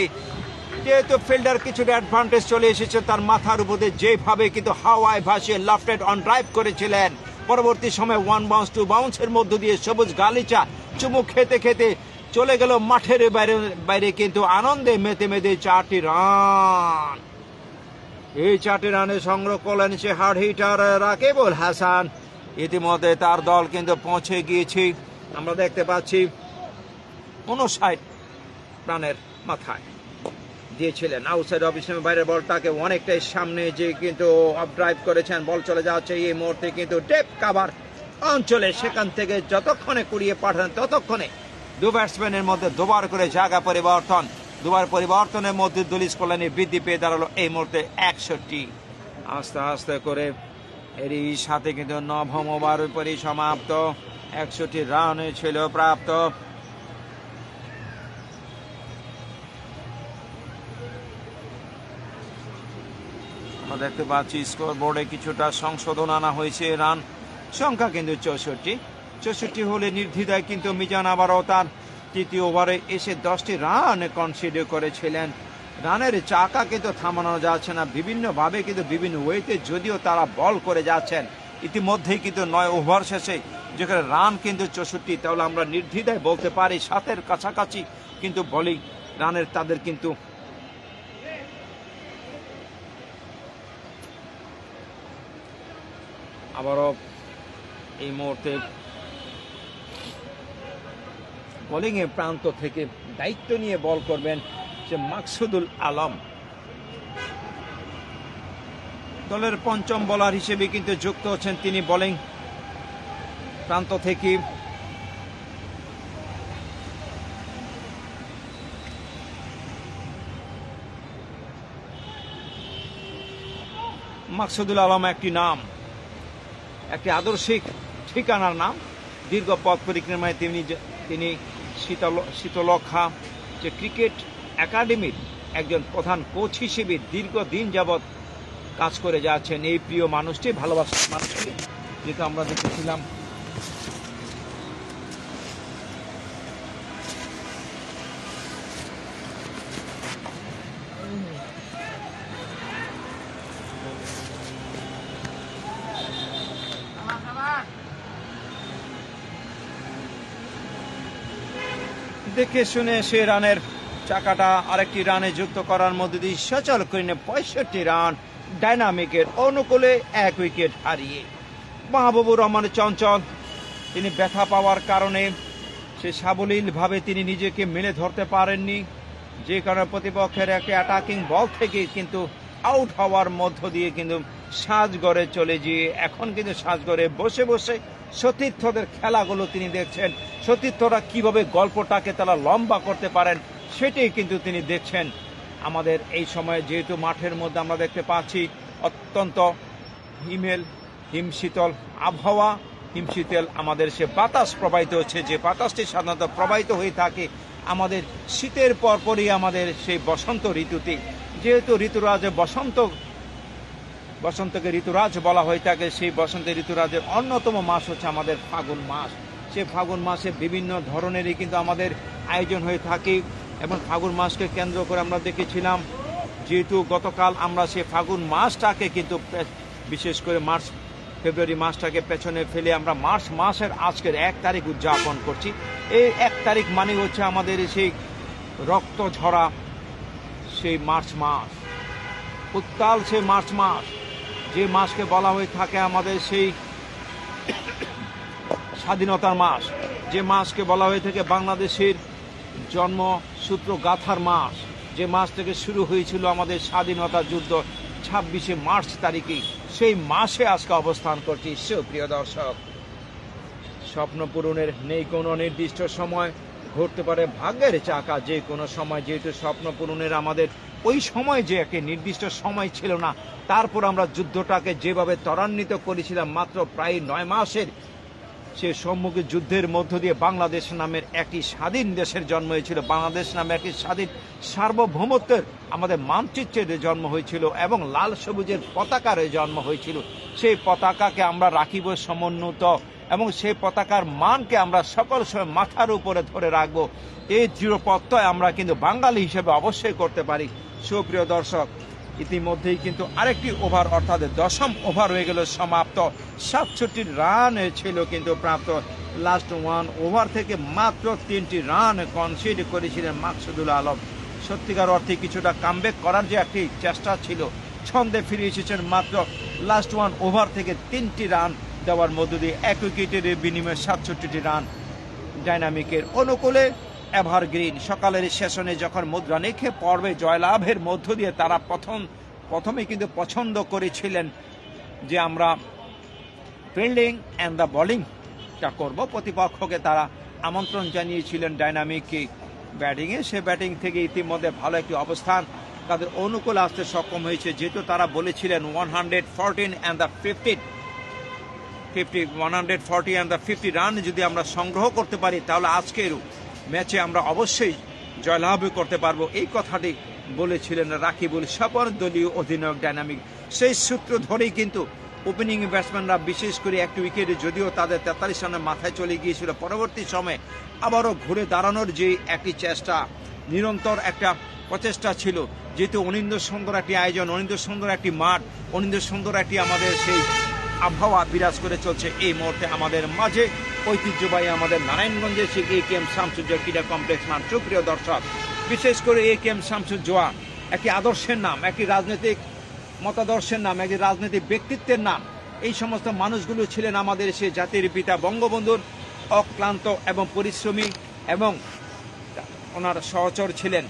Speaker 1: যেহেতু ফিল্ডার কিছুটা অ্যাডভান্টেজ চলে এসেছে তার মাথার উপরে, যেভাবে কিন্তু হাওয়ায় ভাসিয়ে লেফট অন ড্রাইভ করেছিলেন, পরবর্তী সময় 1 বাউন্স 2 বাউন্সের মধ্য দিয়ে সবুজ গালিচা চুমুক খেতে খেতে চলে গেল মাঠের বাইরে কিন্তু আনন্দে মেতে মেতে 4টি রান। এই 4টি রানে সংগ্রহ করলেন সে হার্ড হিটার রাকিবুল হাসান। ইতিমধ্যে তার দল কিন্তু পৌঁছে গিয়েছে, আমরা দেখতে পাচ্ছি 59 রানের মাথায় দিয়েছিলেন আউটসাইড অফ স্টাম্পের বাইরের বলটাকে অনেকটাই সামনে যে কিন্তু অফ ড্রাইভ করেছেন, বল চলে যাচ্ছে এই মুহূর্তে কিন্তু ডেপ কাভার অঞ্চলে, সেখান থেকে যতক্ষণে কুড়িয়ে পাঠান ততক্ষণে দু ব্যাটসম্যানের মধ্যে দুবার করে জায়গা পরিবর্তন, দুবার পরিবর্তনের মধ্যে দলিস কল্যাণী বৃদ্ধি পেয়ে দাঁড়ালো এই মুহূর্তে 61। আস্তে আস্তে করে এরই সাথে কিন্তু নবম ওভার পরিসমাপ্ত, 61 রান ছিল প্রাপ্ত। আমরা দেখতে পাচ্ছি স্কোর বোর্ডে কিছুটা সংশোধন আনা হয়েছে, রান সংখ্যা কিন্তু 64 হলে নির্দ্বিধায় কিন্তু মিজান আবারও তার তৃতীয় ওভারে এসে 10টি রান কনসিডার করেছিলেন। রানের চাকা কিন্তু থামানো যাচ্ছে না, বিভিন্নভাবে কিন্তু বিভিন্ন ওয়েতে যদিও তারা বল করে যাচ্ছেন। ইতিমধ্যেই কিন্তু 9 ওভার শেষে যেখানে রান কিন্তু 64, তাহলে আমরা নির্দ্বিধায় বলতে পারি 7-এর কাছাকাছি কিন্তু বলিং রানের তাদের কিন্তু আবারও এই মুহূর্তে বোলিং এর প্রান্ত থেকে দায়িত্ব নিয়ে বল করবেন যে মাকসুদুল আলম, দলের পঞ্চম বোলার হিসেবে কিন্তু যুক্ত হচ্ছেন তিনি বোলিং প্রান্ত থেকে। মাকসুদুল আলম একটি নাম, একটি আদর্শিক ঠিকানার নাম। দীর্ঘ পথ পরিক্রমায় তিনি শীতলক্ষা যে ক্রিকেট একাডেমির একজন প্রধান কোচ হিসেবে দীর্ঘদিন যাবৎ কাজ করে যাচ্ছেন। এই প্রিয় মানুষটি, ভালোবাসার মানুষটি, যেটা আমরা দেখেছিলাম দেখে শুনে সে রানের চাকাটা আরেকটি রানে যুক্ত করার মধ্যে দিয়ে সচল করে 65 রান ডাইনামিকের অনুকূলে 1 উইকেট হারিয়ে। মাহবুবুর রহমান চঞ্চল তিনি ব্যথা পাওয়ার কারণে সে সাবলীলভাবে তিনি নিজেকে মেলে ধরতে পারেননি, যে কারণে প্রতিপক্ষের একটা অ্যাটাকিং বল থেকে কিন্তু আউট হওয়ার মধ্য দিয়ে কিন্তু সাজঘরে চলে গিয়ে এখন কিন্তু সাজঘরে বসে বসে সতীর্থদের খেলাগুলো তিনি দেখছেন, সতীর্থরা কিভাবে গল্পটাকে তারা লম্বা করতে পারেন সেটাই কিন্তু তিনি দেখছেন। আমাদের এই সময়ে যেহেতু মাঠের মধ্যে আমরা দেখতে পাচ্ছি অত্যন্ত হিমশীতল আবহাওয়া, হিমশীতল আমাদের সে বাতাস প্রবাহিত হচ্ছে, যে বাতাসটি সাধারণত প্রবাহিত হয়ে থাকে আমাদের শীতের পরপরই আমাদের সেই বসন্ত ঋতুতে। যেহেতু ঋতুরাজ বসন্তকে ঋতুরাজ বলা হয়ে থাকে, সেই বসন্ত ঋতুরাজের অন্যতম মাস হচ্ছে আমাদের ফাগুন মাস। সে ফাগুন মাসে বিভিন্ন ধরনেরই কিন্তু আমাদের আয়োজন হয়ে থাকে এবং ফাগুন মাসকে কেন্দ্র করে আমরা দেখেছিলাম, যেহেতু গতকাল আমরা সেই ফাগুন মাসটাকে কিন্তু বিশেষ করে ফেব্রুয়ারি মাসটাকে পেছনে ফেলে আমরা মার্চ মাসের আজকের 1 তারিখ উদযাপন করছি। এই 1 তারিখ মানে হচ্ছে আমাদের সেই রক্ত ঝরা সেই মার্চ মাস, উত্তাল সেই মার্চ মাস, যে মাসকে বলা হয়ে থাকে আমাদের সেই স্বাধীনতার মাস, যে মাসকে বলা হয়ে থাকে বাংলাদেশের জন্মসূত্র গাথার মাস, যে মাস থেকে শুরু হয়েছিল আমাদের স্বাধীনতা যুদ্ধ 26শে মার্চ তারিখে, সেই মাসে আজকে অবস্থান করছি। সুপ্রিয় দর্শক, স্বপ্ন পূরণের নেই কোনো নির্দিষ্ট সময়, ঘুরতে পারে ভাগ্যের চাকা যে কোনো সময়। যেহেতু স্বপ্ন পূরণের আমাদের ওই সময় যে একটি নির্দিষ্ট সময় ছিল না, তারপর আমরা যুদ্ধটাকে যেভাবে ত্বরান্বিত করেছিলাম মাত্র প্রায় 9 মাসের সে সম্মুখে যুদ্ধের মধ্য দিয়ে বাংলাদেশ নামের একটি স্বাধীন দেশের জন্ম হয়েছিল, বাংলাদেশ নামে একটি স্বাধীন সার্বভৌমত্বের আমাদের মানচিত্রের জন্ম হয়েছিল এবং লাল সবুজের পতাকার জন্ম হয়েছিল। সেই পতাকাকে আমরা রাখিব সমুন্নত এবং সেই পতাকার মানকে আমরা সকল সময় মাথার উপরে ধরে রাখবো। এই দৃঢ় প্রত্যয় আমরা কিন্তু বাঙালি হিসেবে অবশ্যই করতে পারি। সুপ্রিয় দর্শক, ইতিমধ্যেই কিন্তু আরেকটি ওভার অর্থাৎ 10ম ওভার হয়ে গেল সমাপ্ত। 67 রান ছিল কিন্তু প্রাপ্ত। লাস্ট 1 ওভার থেকে মাত্র 3টি রান কনসিড করেছিলেন মাকসুদুল আলম। সত্যিকার অর্থে কিছুটা কামব্যাক করার যে একটি চেষ্টা ছিল, ছন্দে ফিরে এসেছেন মাত্র লাস্ট 1 ওভার থেকে 3টি রান দেওয়ার মধ্য দিয়ে 1 উইকেটের বিনিময়ে 67টি রান। ডাইনামিকের অনুকূলে এভারগ্রিন সকালের সেশনে যখন মুদ্রা নিক্ষেপ পর্বে জয়লাভের মধ্য দিয়ে তারা প্রথমে কিন্তু পছন্দ করেছিলেন যে আমরা ফিল্ডিং অ্যান্ড দ্য বোলিংটা করব। প্রতিপক্ষকে তারা আমন্ত্রণ জানিয়েছিলেন ডাইনামিককে ব্যাটিংয়ে। সে ব্যাটিং থেকে ইতিমধ্যে ভালো একটি অবস্থান তাদের অনুকূল আসতে সক্ষম হয়েছে, যেহেতু তারা বলেছিলেন 140 অ্যান্ড দ্য 50 রান যদি আমরা সংগ্রহ করতে পারি তাহলে আজকের ম্যাচে আমরা অবশ্যই জয়লাভ করতে পারবো। এই কথাটি বলেছিলেন রাকিবুল স্বপন, দলীয় অধিনায়ক ডাইনামিক। সেই সূত্র ধরেই কিন্তু ওপেনিং ব্যাটসম্যানরা বিশেষ করে একটি উইকেটে যদিও তাদের 43 রানের মাথায় চলে গিয়েছিল, পরবর্তী সময়ে আবারও ঘুরে দাঁড়ানোর যে একটি চেষ্টা, নিরন্তর একটা প্রচেষ্টা ছিল। যেহেতু অনিন্দ্য সুন্দর একটি আয়োজন, অনিন্দ্য সুন্দর একটি মাঠ, অনিন্দ্য সুন্দর একটি আমাদের সেই আবহাওয়া বিরাজ করে চলছে এই মুহূর্তে আমাদের মাঝে ঐতিহ্যবাহী আমাদের নারায়ণগঞ্জের সেই AKM শামসুজ্জোয়া ক্রীড়া কমপ্লেক্স মাঠ। সুপ্রিয় দর্শক, বিশেষ করে AKM শামসুজ্জোয়া একটি আদর্শের নাম, একটি রাজনৈতিক মতাদর্শের নাম, একটি রাজনৈতিক ব্যক্তিত্বের নাম। এই সমস্ত মানুষগুলো ছিলেন আমাদের সেই জাতির পিতা বঙ্গবন্ধুর অক্লান্ত এবং পরিশ্রমী এবং ওনার সহচর ছিলেন।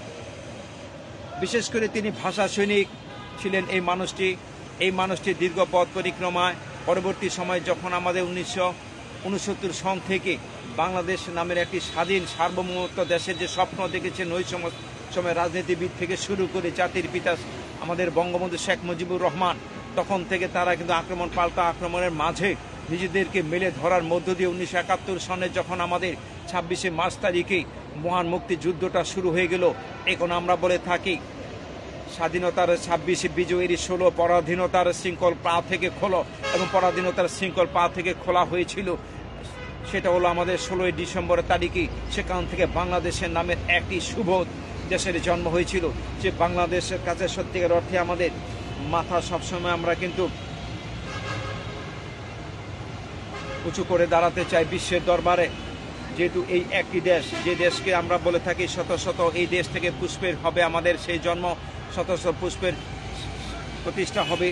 Speaker 1: বিশেষ করে তিনি ভাষা সৈনিক ছিলেন এই মানুষটি দীর্ঘ পথ পরিক্রমায় পরবর্তী সময়ে যখন আমাদের 1969 সন থেকে বাংলাদেশ নামের একটি স্বাধীন সার্বভৌমত্ব দেশের যে স্বপ্ন দেখেছেন, ওই সময় রাজনীতিবিদ থেকে শুরু করে জাতির পিতা আমাদের বঙ্গবন্ধু শেখ মুজিবুর রহমান, তখন থেকে তারা কিন্তু পাল্টা আক্রমণের মাঝে নিজেদেরকে মেলে ধরার মধ্য দিয়ে 1971 সনে যখন আমাদের 26শে মার্চ তারিখে মহান মুক্তিযুদ্ধটা শুরু হয়ে গেল, এখন আমরা বলে থাকি স্বাধীনতার 26 বিজয়ের 16 পরাধীনতার শৃঙ্খল পা থেকে খোলো, এবং পরাধীনতার শৃঙ্খল পা থেকে খোলা হয়েছিল সেটা হলো আমাদের 16 ডিসেম্বর তারিখে। সেখান থেকে বাংলাদেশের নামের একটি শুভ দেশের জন্ম হয়েছিল, যে বাংলাদেশের কাছে সত্যিকার অর্থে আমাদের মাথা সবসময় আমরা কিন্তু উঁচু করে দাঁড়াতে চাই বিশ্বের দরবারে। যেহেতু এই একটি দেশ, যে দেশকে আমরা বলে থাকি শত শত, এই দেশ থেকে পুষ্পের হবে আমাদের সেই জন্ম, শত শত পুষ্পের প্রতিষ্ঠা হবে।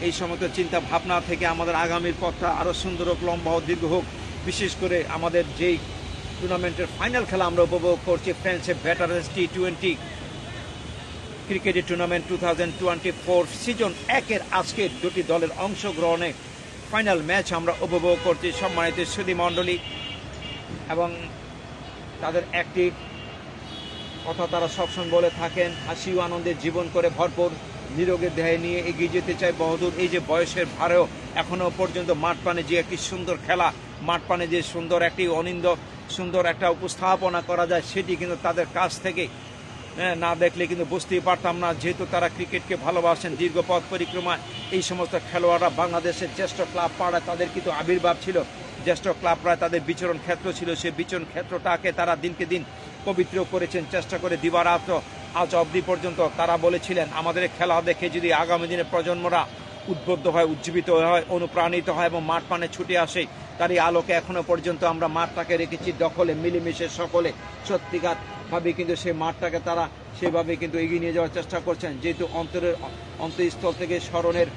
Speaker 1: এই সমস্ত চিন্তা ভাবনা থেকে আমাদের আগামীর পথটা আরও সুন্দর হোক, লম্বা হোক, দীর্ঘ হোক। বিশেষ করে আমাদের যেই টুর্নামেন্টের ফাইনাল খেলা আমরা উপভোগ করছি, friendship veterans T20 cricket tournament 2024 season 1-এর আজকের দুটি দলের অংশগ্রহণে ফাইনাল ম্যাচ আমরা উপভোগ করছি সম্মানিত সুধী মণ্ডলী। এবং তাদের একটি কথা তারা সবসময় বলে থাকেন, হাসি ও আনন্দের জীবন করে ভরপুর, নিরোগের দেহে নিয়ে এগিয়ে যেতে চায় বহুদূর। এই যে বয়সের ভারেও এখনো পর্যন্ত মাঠ পানে যে একটি সুন্দর খেলা, মাঠ পানে যে সুন্দর একটি সুন্দর একটা উপস্থাপনা করা যায়, সেটি কিন্তু তাদের কাছ থেকে না দেখলে কিন্তু বুঝতেই পারতাম না। যেহেতু তারা ক্রিকেটকে ভালোবাসেন, দীর্ঘ পথ পরিক্রমা এই সমস্ত খেলোয়াড়রা বাংলাদেশের জ্যেষ্ঠ ক্লাব পাড়ায় তাদের কিন্তু আবির্ভাব ছিল, জ্যেষ্ঠ ক্লাব পাড়ায় তাদের বিচরণ ক্ষেত্র ছিল। সেই বিচরণ ক্ষেত্রটাকে তারা দিনকে দিন পবিত্র করেছেন, চেষ্টা করে দিবারাত আজ অবধি পর্যন্ত। তারা বলেছিলেন, আমাদের খেলা দেখে যদি আগামী দিনে প্রজন্মরা উদ্বুদ্ধ হয়, উজ্জীবিত হয়, অনুপ্রাণিত হয় এবং মাঠ পানে ছুটে আসে, তারই আলোকে এখনো পর্যন্ত আমরা মাঠটাকে রেখেছি দখলে, মিলেমিশে সকলে সত্যিকার ভাবে কিন্তু সেই মাঠটাকে তারা সেভাবে কিন্তু এগিয়ে নিয়ে যাওয়ার চেষ্টা করছেন। যেহেতু অন্তঃস্থল থেকে স্মরণের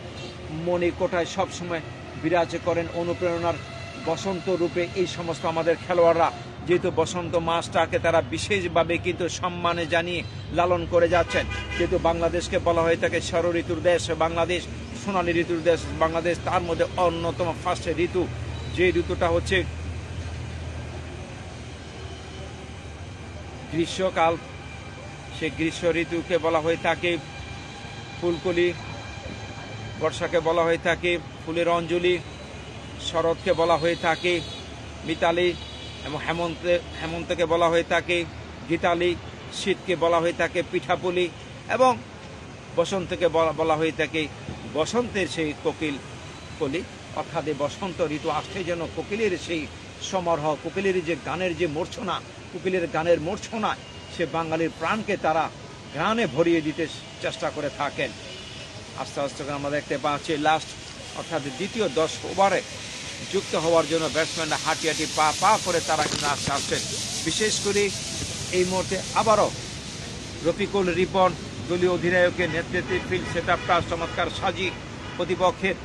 Speaker 1: মনে কোঠায় সবসময় বিরাজ করেন অনুপ্রেরণার বসন্ত রূপে এই সমস্ত আমাদের খেলোয়াড়রা। যেহেতু বসন্ত মাসটাকে তারা বিশেষভাবে কিন্তু সম্মানে জানিয়ে লালন করে যাচ্ছেন। যেহেতু বাংলাদেশকে বলা হয়ে থাকে ষড় ঋতুর দেশ বাংলাদেশ, সোনালী ঋতুর দেশ বাংলাদেশ, তার মধ্যে অন্যতম ফার্স্ট ঋতু যে ঋতুটা হচ্ছে গ্রীষ্মকাল। সে গ্রীষ্ম ঋতুকে বলা হয়ে থাকে ফুলকলি, বর্ষাকে বলা হয়ে থাকে ফুলের অঞ্জলি, শরৎকে বলা হয়ে থাকে মিতালি, এবং হেমন্তকে বলা হয়ে থাকে গীতালি, শীতকে বলা হয়ে থাকে পিঠাপুলি, এবং বসন্তকে বলা হয়ে থাকে বসন্তের সেই কোকিল কলি। অর্থাৎ এই বসন্ত ঋতু আসছে যেন কোকিলের সেই সমারোহ, কোকিলের যে গানের যে মূর্ছনা, কোকিলের গানের মূর্ছনা সে বাঙালির প্রাণকে তারা গানে ভরিয়ে দিতে চেষ্টা করে থাকেন। আস্তে আস্তে আমরা দেখতে পাচ্ছি লাস্ট অর্থাৎ দ্বিতীয় 10 ওভারে যুক্ত হওয়ার জন্য ব্যাটসম্যানরা হাঁটি হাঁটি পা করে তারা কিন্তু আসতে আসছেন। বিশেষ করে এই মুহূর্তে আবারও রফিকুল রিপন দলীয় অধিনায়কের নেতৃত্বে ফিল্ড সেট আপটা চমৎকার সাজি প্রতিপক্ষের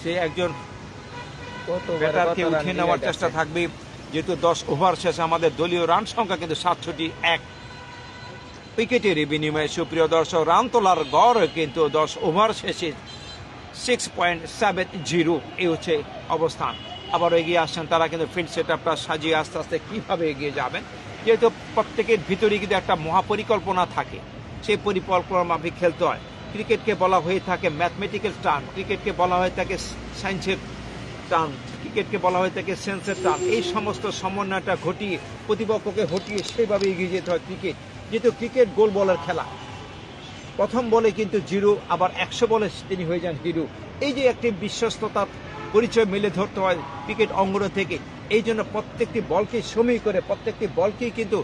Speaker 1: সেই একজন ব্যাটারকে উঠিয়ে নেওয়ার চেষ্টা থাকবে। যেহেতু 10 ওভার শেষে আমাদের দলীয় রান সংখ্যা কিন্তু 67, উইকেটের বিনিময়ে সুপ্রিয় দর্শক রান তোলার গড় কিন্তু 10 ওভার শেষে 6.70। এই হচ্ছে অবস্থান। আবার এগিয়ে আসছেন তারা কিন্তু ফিল্ড সেট আপটা সাজিয়ে আস্তে আস্তে কীভাবে এগিয়ে যাবেন। যেহেতু প্রত্যেকের ভিতরে কিন্তু একটা মহাপরিকল্পনা থাকে, সেই পরিকল্পনা মাফিক খেলতে হয়। ক্রিকেটকে বলা হয়ে থাকে ম্যাথমেটিক্যাল টার্ন, ক্রিকেটকে বলা হয়ে থাকে সায়েন্সের টার্ন, ক্রিকেটকে বলা হয়ে থাকে সেন্সের টার্ন। এই সমস্ত সমন্বয়টা ঘটিয়ে প্রতিপক্ষকে হটিয়ে সেইভাবে এগিয়ে যেতে হয় ক্রিকেট। যেহেতু ক্রিকেট গোল বলের খেলা, প্রথম বলে কিন্তু জিরো, আবার 100 বলে তিনি হয়ে যান হিরো। এই যে একটি বিশ্বস্ততার পরিচয় মেলে ধরতে হয় ক্রিকেট অঙ্গন থেকে। এই জন্য প্রত্যেকটি বলকে সমীহ করে, প্রত্যেকটি বলকেই কিন্তু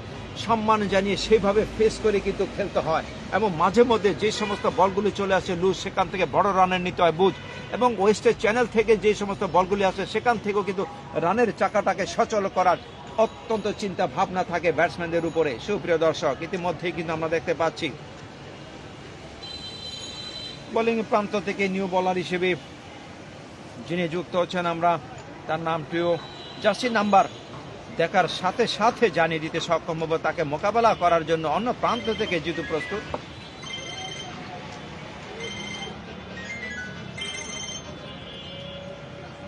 Speaker 1: সম্মান জানিয়ে সেইভাবে ফেস করে কিন্তু খেলতে হয়। এবং মাঝে মধ্যে যে সমস্ত বলগুলি চলে আসে লুজ, সেখান থেকে বড় রানের নিতে হয় বুঝ। এবং ওয়েস্টের চ্যানেল থেকে যে সমস্ত বলগুলি আসে সেখান থেকেও কিন্তু রানের চাকাটাকে সচল করার অত্যন্ত চিন্তা ভাবনা থাকে ব্যাটসম্যানদের উপরে। সুপ্রিয় দর্শক, ইতিমধ্যেই কিন্তু আমরা দেখতে পাচ্ছি বোলিং প্রান্ত থেকে নিউ বলার হিসেবে যিনি যুক্ত হচ্ছেন, আমরা তার নামটিও জার্সি নাম্বার দেখার সাথে সাথে জানিয়ে দিতে সক্ষম হবো তাকে মোকাবেলা করার জন্য অন্য প্রান্ত থেকে জিতু প্রস্তুত।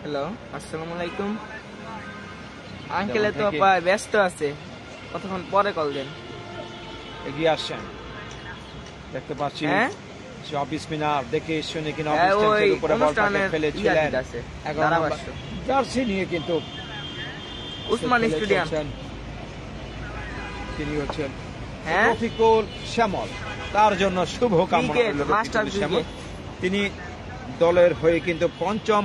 Speaker 2: হ্যালো, আসসালামু আলাইকুম আঙ্কেল। তো ব্যস্ত আছে, কতক্ষণ পরে কল দেন।
Speaker 1: এগিয়ে আসছেন দেখতে পাচ্ছি,
Speaker 2: হ্যাঁ
Speaker 1: অফিস মিনার দেখে শুনে কিনা
Speaker 2: ওই
Speaker 1: উপরে বলটাকে ফেলেছিলেন। জার্সি নিয়ে কিন্তু
Speaker 2: উসমান স্টেডিয়াম
Speaker 1: তিনি হচ্ছেন রফিকুল শ্যামল, তার জন্য শুভ কামনা। তিনি দলের হয়ে কিন্তু পঞ্চম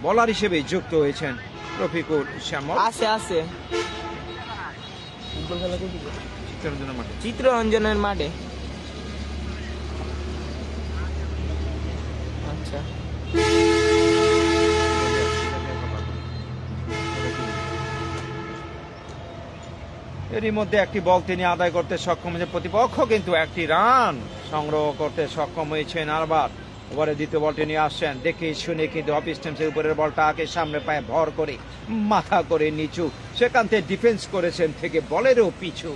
Speaker 1: বলার হিসেবে যুক্ত হয়েছেন রফিকুল শ্যামল।
Speaker 2: আছে চিত্তরঞ্জনের মাঠে। আচ্ছা,
Speaker 1: এরই মধ্যে একটি বল তিনি আদায় করতে সক্ষম হয়েছে। প্রতিপক্ষ কিন্তু একটি রান সংগ্রহ করতে সক্ষম হয়েছেন। আরবার ওভারে দ্বিতীয় বলটি নিয়ে আসছেন, দেখে শুনে কিন্তু অফ স্টাম্পসের উপরের বলটা আগে সামনে পায়ে ভর করে মাথা করে নিচু, সেখান থেকে ডিফেন্স করেছেন থেকে বলেরও পিছু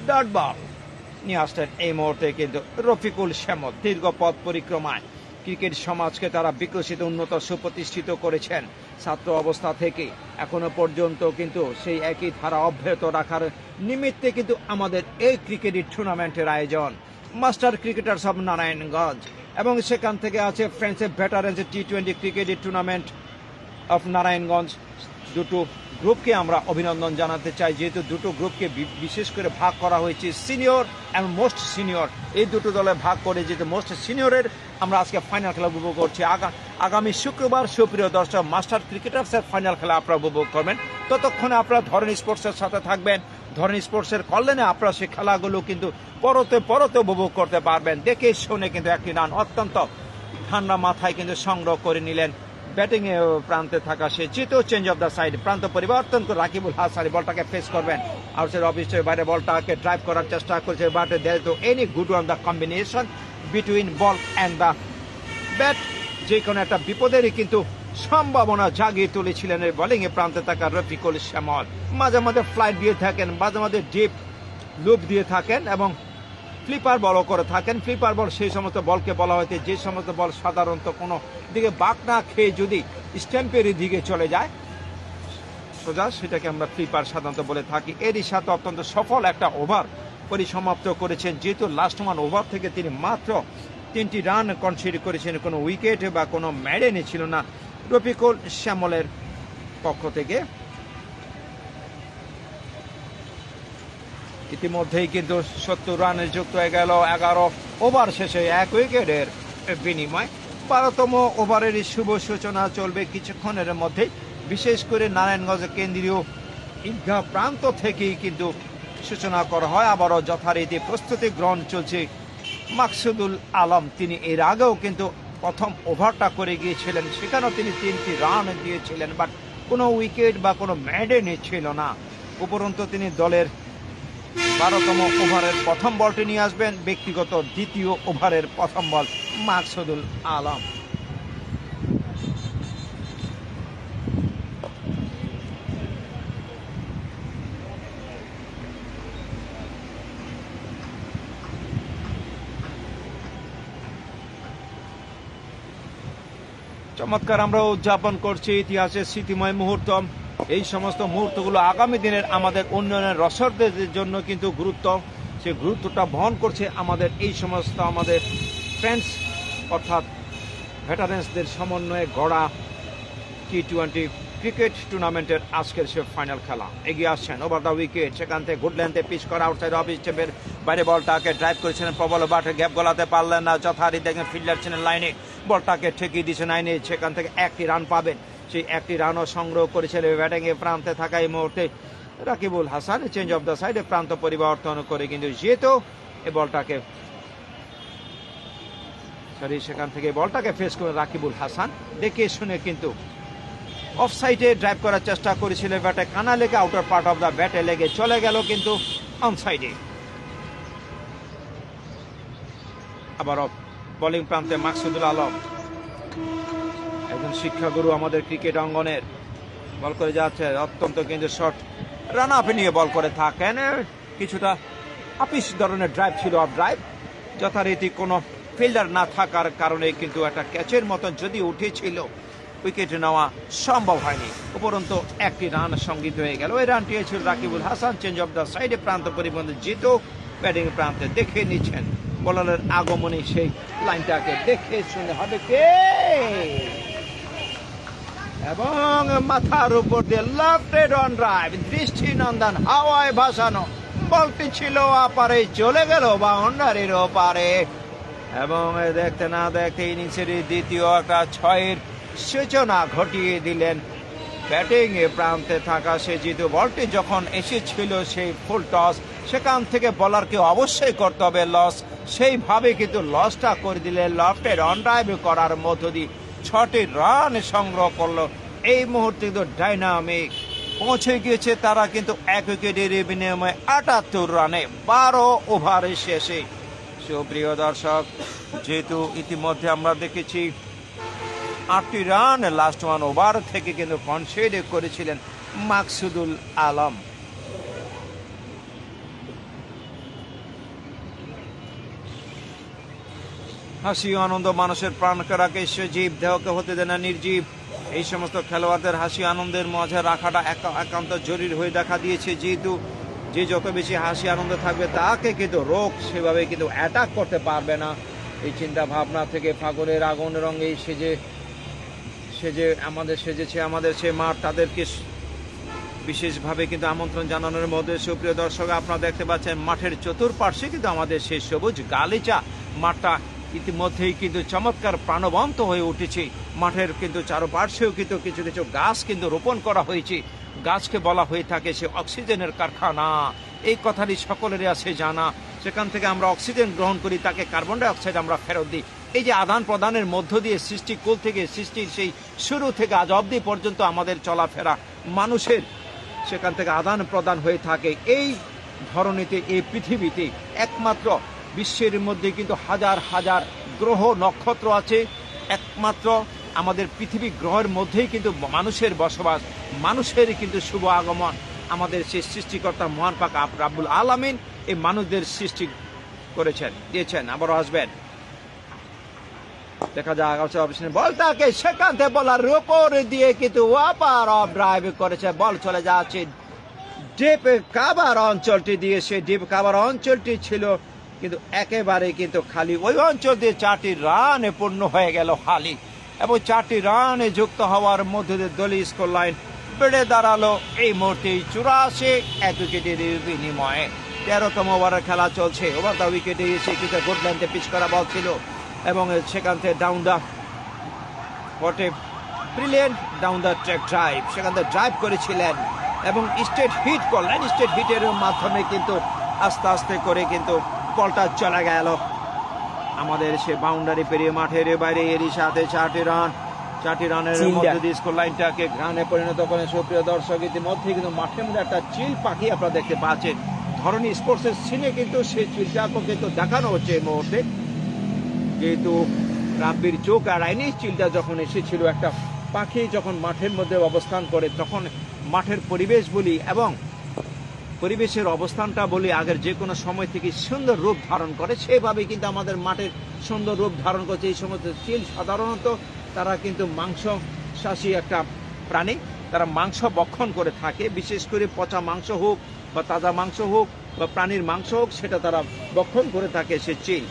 Speaker 1: ডট বল। নিয়ে আসলেন এই মুহূর্তে কিন্তু রফিকুল শ্যামল। দীর্ঘ পথ পরিক্রমায় ক্রিকেট সমাজকে তারা বিকশিত, উন্নত, সুপ্রতিষ্ঠিত করেছেন ছাত্র অবস্থা থেকে এখনো পর্যন্ত, কিন্তু সেই একই ধারা অব্যাহত রাখার নিমিত্তে কিন্তু আমাদের এই ক্রিকেট টুর্নামেন্টের আয়োজন মাস্টার ক্রিকেটার্স অব নারায়ণগঞ্জ, এবং সেখান থেকে আছে friends veterans T20 cricket tournament of Narayanganj. দুটো গ্রুপকে আমরা অভিনন্দন জানাতে চাই, যেহেতু দুটো গ্রুপকে বিশেষ করে ভাগ করা হয়েছে সিনিয়র এবং মোস্ট সিনিয়র, এই দুটো দলে ভাগ করে, যেহেতু মোস্ট সিনিয়রের আমরা আজকে ফাইনাল খেলা উপভোগ করছি। আগামী শুক্রবার সুপ্রিয় দর্শক মাস্টার ক্রিকেটার্সের ফাইনাল খেলা আপনারা উপভোগ করবেন। ততক্ষণে আপনারা ধরনী স্পোর্টসের সাথে থাকবেন। ধরনী স্পোর্টসের কল্যাণে আপনারা সেই খেলাগুলো কিন্তু পরতে পরতে উপভোগ করতে পারবেন। দেখে শুনে কিন্তু একটি রান অত্যন্ত ঠান্ডা মাথায় কিন্তু সংগ্রহ করে নিলেন। ব্যাটিং এ প্রান্তে থাকা সে জিতো, চেঞ্জ অফ দ্য সাইড, প্রান্ত পরিবর্তন করে রাকিবুল হাসান বলটাকে ফেস করবেন। আউটসাইড অফিসের বাইরে বলটাকে ড্রাইভ করার চেষ্টা করছে, but there is any good on the combination between ball and the bat. যে কোনো একটা বিপদেরই কিন্তু সম্ভাবনা জাগিয়ে তুলেছিলেন এই বোলিং এ প্রান্তে থাকা রফিকুল শ্যামল। মাঝে মাঝে ফ্লাইট দিয়ে থাকেন, মাঝে মাঝে ডিপ লুপ দিয়ে থাকেন এবং ফ্লিপার বলও করে থাকেন। ফ্লিপার বল সেই সমস্ত বলকে বলা হয়েছে যে সমস্ত বল সাধারণত কোনো দিকে বাঁক না খেয়ে যদি স্ট্যাম্পের দিকে চলে যায় সোজা, সেটাকে আমরা ফ্লিপার সাধারণত বলে থাকি। এরই সাথে অত্যন্ত সফল একটা ওভার পরিসমাপ্ত করেছেন, যেহেতু লাস্ট ওয়ান ওভার থেকে তিনি মাত্র 3টি রান কনসিড করেছেন, কোনো উইকেট বা কোনো ম্যাডেনে ছিল না রফিকুল শ্যামলের পক্ষ থেকে। ইতিমধ্যেই কিন্তু 70 রানে যুক্ত হয়ে গেল 11 ওভার শেষে 1 উইকেটের বিনিময়। 12তম ওভারের শুভ সূচনা চলবে কিছুক্ষণের মধ্যে। বিশেষ করে নারায়ণগঞ্জ কেন্দ্রীয় ঈদগাহ প্রান্ত থেকেই কিন্তু সূচনা করা হয়। আবারও যথারীতি প্রস্তুতি গ্রহণ চলছে মাকসুদুল আলম। তিনি এর আগেও কিন্তু প্রথম ওভারটা করে গিয়েছিলেন, সেখানেও তিনি 3টি রান দিয়েছিলেন, বাট কোনো উইকেট বা কোনো ম্যাডেনে ছিল না। উপরন্তু তিনি দলের 12তম ওভারের প্রথম বলটি নিয়ে আসবেন। ব্যক্তিগত দ্বিতীয় ওভারের প্রথম বল মাকসুদুল আলম। চমৎকার আমরা উদযাপন করছি ইতিহাসের স্মৃতিময় মুহূর্ত। এই সমস্ত মুহূর্তগুলো আগামী দিনের আমাদের উন্নয়নের রসদদের জন্য কিন্তু সেই গুরুত্বটা বহন করছে আমাদের এই সমস্ত আমাদের ফ্রেন্ডস অর্থাৎ ভেটারেন্সদের সমন্বয়ে গড়া টি20 ক্রিকেট টুর্নামেন্টের আজকের সে ফাইনাল খেলা। এগিয়ে আসছেন ওভার দ্য উইকেট, সেখান থেকে গুড লেন্থে পিচ করা আউটসাইড অফ স্টেপের বাইরে বলটাকে ড্রাইভ করেছিলেন প্রবল, বাটে গ্যাপ গলাতে পারলেন না। যথারীতি দেখেন ফিল্ডার ছিলেন লাইনে, বলটাকে ঠেকিয়ে দিয়েছেন লাইনে, সেখান থেকে 1টি রান পাবেন। সেই 1টি রানও সংগ্রহ করেছিলেন ব্যাটিং এ প্রান্তে থাকা এই মুহূর্তে Rakibul Hasan. Change of the সাইডে প্রান্ত পরিবর্তন করে কিন্তু যেহেতু এই বলটাকে সেখান থেকে বলটাকে ফেস করে রাকিবুল হাসান দেখে শুনে কিন্তু অফ সাইডে ড্রাইভ করার চেষ্টা করেছিলেন, ব্যাটে কানা লেগে আউটার পার্ট অফ দ্য ব্যাটে লেগে চলে গেল কিন্তু অন সাইডে। আবার বোলিং প্রান্তে মাকসুদুল আলম, একজন শিক্ষাগুরু আমাদের ক্রিকেট অঙ্গনের, বল করে যাচ্ছে অত্যন্ত কিন্তু শর্ট রান আপে নিয়ে বল করে থাকেন। কিছুটা আপিস ধরনের ড্রাইভ ছিল, অফ ড্রাইভ, যথারীতি কোনো ফিল্ডার না থাকার কারণে কিন্তু একটা ক্যাচের মতন যদি উঠেছিল উইকেট নেওয়া সম্ভব হয়নি। উপরন্তু 1টি রান সংগৃহীত হয়ে গেল। এই রানটি ছিল Rakibul Hasan. Change of the সাইডে প্রান্ত পরিবর্তন জিতো ব্যাটিং প্রান্তে দেখে নিচ্ছেন বোলারের আগমনী সেই লাইনটাকে দেখে শুনে হবে কে, এবং মাথার উপর দিয়ে লেফট অন ড্রাইভ, দৃষ্টি নন্দন হাওয়ায় ভাসানো বলটি ছিল আপারে, চলে গেল বাউন্ডারির ওপারে। এবং দেখতে না দেখতে ইনিংসের দ্বিতীয় একটা 6-এর সূচনা ঘটিয়ে দিলেন ব্যাটিং এ প্রান্তে থাকা সে জিতু। বলটি যখন এসেছিল সেই ফুল টস, সেখান থেকে বলারকে অবশ্যই করতে হবে লস, সেইভাবে কিন্তু লসটা করে দিলেন। লেফটের অন ড্রাইভ করার মধ্য দিয়ে 6টি রান সংগ্রহ করলো। এই মুহূর্তে কিন্তু ডাইনামিক পৌঁছে গিয়েছে তারা কিন্তু 1 উইকেটের বিনিময়ে 78 রানে 12 ওভারের শেষে। সুপ্রিয় দর্শক, যেহেতু ইতিমধ্যে আমরা দেখেছি 8টি রান লাস্ট ওয়ান ওভার থেকে কিন্তু কনসিড করেছিলেন মাকসুদুল আলম। হাসি ও আনন্দ মানুষের প্রাণকে রাখে সজীব, দেহকে হতে দেয় না নির্জীব। এই সমস্ত খেলোয়াড়দের হাসি আনন্দের মাঝে রাখাটা একান্ত জরুরি হয়ে দেখা দিয়েছে, যেহেতু যে যত বেশি হাসি আনন্দ থাকবে তাকে কিন্তু রোগ সেভাবে কিন্তু অ্যাটাক করতে পারবে না। এই চিন্তা ভাবনা থেকে ফাগুনের আগুন রঙে সেজেছে আমাদের সে মাঠ, তাদেরকে বিশেষভাবে কিন্তু আমন্ত্রণ জানানোর মধ্যে সুপ্রিয় দর্শক আপনারা দেখতে পাচ্ছেন মাঠের চতুর্পার্শ্বে কিন্তু আমাদের সেই সবুজ গালিচা মাঠটা ইতিমধ্যেই কিন্তু চমৎকার প্রাণবন্ত হয়ে উঠেছে। মাঠের কিন্তু চারপার্শ্বেও কিন্তু কিছু কিছু গাছ কিন্তু রোপণ করা হয়েছে। গাছকে বলা হয়ে থাকে সে অক্সিজেনের কারখানা, এই কথাটি সকলেরই আছে জানা। সেখান থেকে আমরা অক্সিজেন গ্রহণ করি, তাকে কার্বন ডাই অক্সাইড আমরা ফেরত দিই। এই যে আদান প্রদানের মধ্য দিয়ে সৃষ্টিকুল থেকে সৃষ্টির সেই শুরু থেকে আজ অবধি পর্যন্ত আমাদের চলাফেরা মানুষের সেখান থেকে আদান প্রদান হয়ে থাকে। এই ধরনীতে এই পৃথিবীতে একমাত্র বিশ্বের মধ্যে কিন্তু হাজার হাজার গ্রহ নক্ষত্র আছে, একমাত্র আমাদের পৃথিবী গ্রহের মধ্যেই কিন্তু মানুষের বসবাস, মানুষের কিন্তু শুভ আগমন। আমাদের সেই সৃষ্টিকর্তা মহান পাক রাব্বুল আলামিন এই মানুষদের সৃষ্টি করেছেন, দিয়েছেন, আবারও আসবেন। দেখা যাক বল তাকে সেখান থেকে বলার উপর দিয়ে কিন্তু ওয়াপার অফ ড্রাইভ করেছে, বল চলে যাচ্ছে ডিপ কাভার অঞ্চলটি দিয়ে। সে ডিপ কাভার অঞ্চলটি ছিল কিন্তু একেবারে কিন্তু খালি, ওই অঞ্চল দিয়ে 4টি রানে পূর্ণ হয়ে গেল হালি, এবং 4টি রানে যুক্ত হওয়ার মধ্যে দিয়ে দলীয় স্কোর লাইন বেড়ে দাঁড়ালো এই মুহূর্তে 84 উইকেটের বিনিময়ে। 13তম ওভারের খেলা চলছে। ওভার দা উইকেটে এসে কিন্তু গুড লেন্থে পিচ করা বল ছিল, এবং সেখান থেকে ডাউন দা ফটে brilliant down the track drive, সেখান থেকে ড্রাইভ করেছিলেন এবং স্টেট হিট করলেন। স্টেট হিটের মাধ্যমে কিন্তু আস্তে আস্তে করে কিন্তু বলটা চলে গেল আমাদের সে বাউন্ডারি পেরিয়ে মাঠের বাইরে। এরই সাথে 4টি রানের মধ্যে দিয়ে স্কোর লাইনটাকে রানে পরিণত করেন। সুপ্রিয় দর্শক ইতিমধ্যে কিন্তু মাঠের মধ্যে একটা চিল পাখি আপনারা দেখতে পাচ্ছেন। ধরনী স্পোর্টসের সিনে কিন্তু সেই চিলটাকে কিন্তু দেখানো হচ্ছে এই মুহূর্তে, যেহেতু রাব্বির চোখ এড়ায়নি। চিলটা যখন এসেছিল, একটা পাখি যখন মাঠের মধ্যে অবস্থান করে তখন মাঠের পরিবেশ বলি এবং পরিবেশের অবস্থানটা বলি আগের যে কোনো সময় থেকে সুন্দর রূপ ধারণ করে, সেভাবে কিন্তু আমাদের মাঠের সুন্দর রূপ ধারণ করছে এই সমস্ত চিল। সাধারণত তারা কিন্তু মাংসাশী একটা প্রাণী, তারা মাংস ভক্ষণ করে থাকে, বিশেষ করে পচা মাংস হোক বা তাজা মাংস হোক বা প্রাণীর মাংস হোক, সেটা তারা ভক্ষণ করে থাকে সে চিল।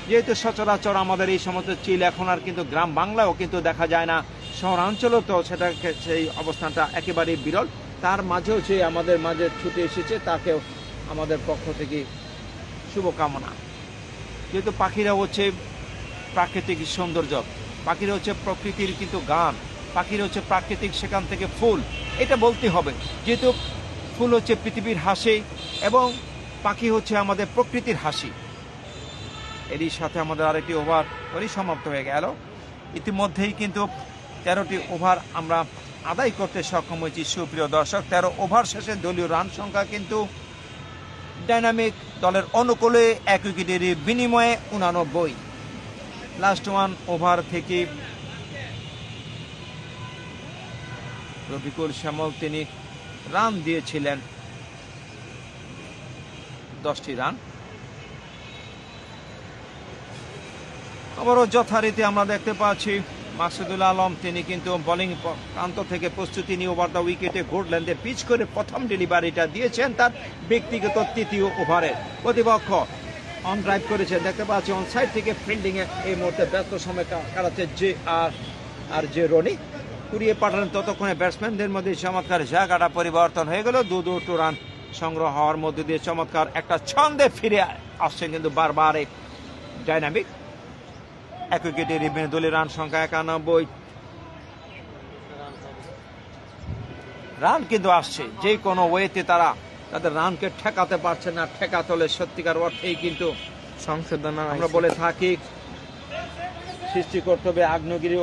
Speaker 1: যেহেতু সচরাচর আমাদের এই সমস্ত চিল এখন আর কিন্তু গ্রাম বাংলাও কিন্তু দেখা যায় না, শহরাঞ্চলেও তো সেটা সেই অবস্থানটা একেবারেই বিরল। তার মাঝেও যে আমাদের মাঝে ছুটে এসেছে তাকেও আমাদের পক্ষ থেকে শুভকামনা। যেহেতু পাখিরা হচ্ছে প্রাকৃতিক সৌন্দর্য, পাখিরা হচ্ছে প্রকৃতির কিন্তু গান, পাখিরা হচ্ছে প্রাকৃতিক সেখান থেকে ফুল, এটা বলতে হবে। যেহেতু ফুল হচ্ছে পৃথিবীর হাসি এবং পাখি হচ্ছে আমাদের প্রকৃতির হাসি। এরই সাথে আমাদের আরেকটি ওভার পরিসমাপ্ত হয়ে গেল। ইতিমধ্যেই কিন্তু 13টি ওভার আমরা আদায় করতে সক্ষম হয়েছি। সুপ্রিয় দর্শক, 13 ওভার শেষে দলীয় রান সংখ্যা কিন্তু ডাইনামিক দলের অনুকূলে 1 উইকেটের বিনিময়ে 89। লাস্ট 1 ওভার থেকে রফিকুল শ্যামল তিনি রান দিয়েছিলেন 10টি রান। আবারও যথারীতি আমরা দেখতে পাচ্ছি মাসুদুল আলম তিনি কিন্তু বোলিং প্রান্ত থেকে প্রস্তুতি নিয়ে ওভার দ্য উইকেটে গুড লেন্থে পিচ করে প্রথম ডেলিভারিটা দিয়েছেন তার ব্যক্তিগত 3য় ওভারে। প্রতিপক্ষ অন ড্রাইভ করেছে, দেখতে পাচ্ছি অন সাইড থেকে ফিল্ডিং এ এই মুহূর্তে ব্যস্ত সময় কাটাচ্ছে যে রনি কুড়িয়ে পাঠালেন। ততক্ষণে ব্যাটসম্যানদের মধ্যে চমৎকার জায়গাটা পরিবর্তন হয়ে গেল। 2 রান সংগ্রহ হওয়ার মধ্যে দিয়ে চমৎকার একটা ছন্দে ফিরে আসছেন কিন্তু বারবার ডাইনামিক। 1 উইকেটের দলীয় রান সংখ্যা 91 রান কিন্তু আসছে। যে কোনো ওয়েতে তারা তাদের রানকে ঠেকাতে পারছে না। ঠেকাতে হলে সত্যিকার অর্থেই কিন্তু
Speaker 2: সংশোধন
Speaker 1: আমরা বলে থাকি সৃষ্টি করতে হবে আগ্নেয়গিরি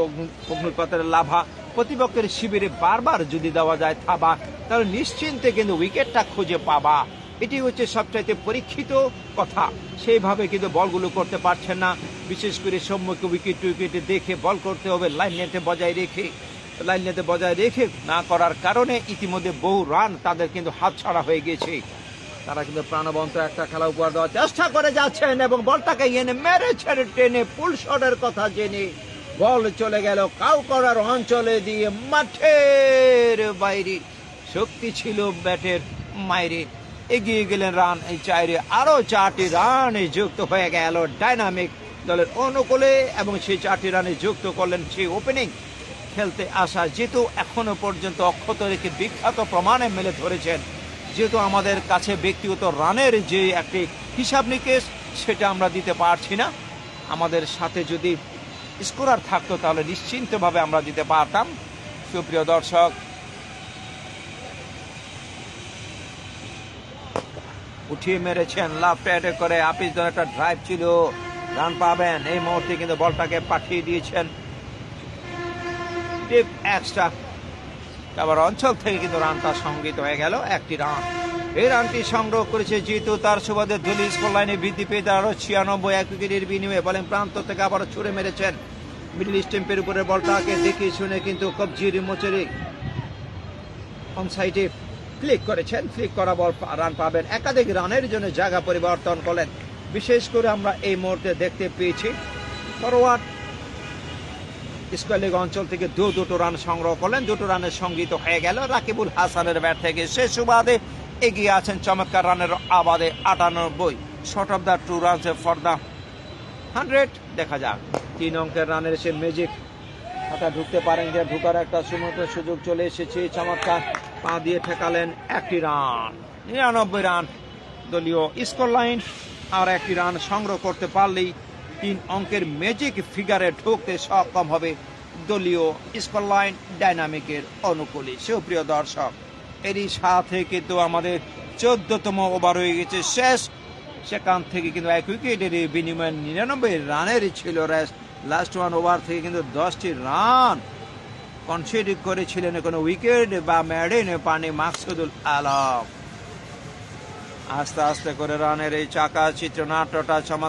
Speaker 1: অগ্নুৎপাতের লাভা। প্রতিপক্ষের শিবিরে বারবার যদি দেওয়া যায় থাবা, তাহলে নিশ্চিন্তে কিন্তু উইকেটটা খুঁজে পাবা। এটি হচ্ছে সবচাইতে পরীক্ষিত কথা। সেইভাবে কিন্তু বলগুলো করতে পারছেন না, বিশেষ করে সম্মুখে উইকেট টুইকেটে দেখে বল করতে হবে, লাইন নেটে বজায় রেখে না করার কারণে ইতিমধ্যে বহু রান তাদের কিন্তু হাতছাড়া হয়ে গেছে। তারা কিন্তু প্রাণবন্ত একটা খেলা উপহার দেওয়ার চেষ্টা করে যাচ্ছেন এবং বলটাকে এনে মেরেছেন টেনে পুল শটের কথা জেনে বল চলে গেল কাউ করার অঞ্চলে দিয়ে মাঠের বাইরে। শক্তি ছিল ব্যাটের মাইরে, এগিয়ে গেলেন রান এই চাইরে, আরো 4টি রানে যুক্ত হয়ে গেল ডাইনামিক দলের অনুকূলে এবং সেই 4টি রানে যুক্ত করলেন সেই ওপেনিং খেলতে আসা জিতু। এখনো পর্যন্ত অক্ষত রেখে বিখ্যাত প্রমাণে মেলে ধরেছেন। যেহেতু আমাদের কাছে ব্যক্তিগত রানের যে একটি হিসাব নিকেশ সেটা আমরা দিতে পারছি না, আমাদের সাথে যদি স্কোরার থাকতো তাহলে নিশ্চিন্তভাবে আমরা দিতে পারতাম। সুপ্রিয় দর্শক, উঠিয়ে মেরেছেন লাফ অ্যাটাক করে, আপিস দল একটা ড্রাইভ ছিল, রান পাবেন। এই মুহূর্তে কিন্তু বলটাকে পাঠিয়ে দিয়েছেন ডিপ এক্সট্রা আবার অঞ্চল থেকে, কিন্তু রানটা সংগৃহীত হয়ে গেল 1টি রান। এই রানটি সংগ্রহ করেছে জিতু, তার সুবাদে দলীয় স্কোর লাইনে বৃদ্ধি পেয়ে আরো 96। 1 উইকেটের বিনিময়ে বলেন প্রান্ত থেকে আবারও ছুড়ে মেরেছেন মিডল স্টেম্পের উপরে বলটাকে দেখে শুনে, কিন্তু কবজির মোচেরি অন সাইডে ফ্লিক করেছেন, ফ্লিক করা বল রান পাবেন। একাধিক রানের জন্য জায়গা পরিবর্তন করলেন। বিশেষ করে আমরা এই মুহূর্তে দেখতে পেয়েছি ফরওয়ার্ড স্কোয়ার লেগ অঞ্চল থেকে দুটো রান সংগ্রহ করলেন, 2টো রানের সংগৃহীত হয়ে গেল রাকিবুল হাসানের ব্যাট থেকে। সে সুবাদে এগিয়ে আছেন চমৎকার রানের আবাদে 98। Short of the 2 runs for the 100। দেখা যাক 3 অঙ্কের রানের সে ম্যাজিক হাতা ঢুকতে পারেন, যে ঢুকার একটা সুযোগ চলে এসেছে। চমৎকার পা দিয়ে ঠেকালেন 1টি রান, 99 রান দলীয় স্কোর লাইন। আর 1টি রান সংগ্রহ করতে পারলেই 3 অঙ্কের ম্যাজিক ফিগারে ঢুকতে সক্ষম হবে দলীয় স্কোর লাইন ডাইনামিকের অনুকূলে। সুপ্রিয় দর্শক, এরই সাথে কিন্তু আমাদের 14তম ওভার হয়ে গেছে শেষ। সেখান থেকে কিন্তু 1 উইকেটের বিনিময়ে 99 রানের ছিল রেস্ট। লাস্ট 1 ওভার থেকে কিন্তু 10টি রান কনসিড করেছিলেন কোনো উইকেট বা মেডেনে পানি মাকসুদুল আলম। আস্তে আস্তে করে রানের এই চাকা চিত্রনাট্যটা চমৎকার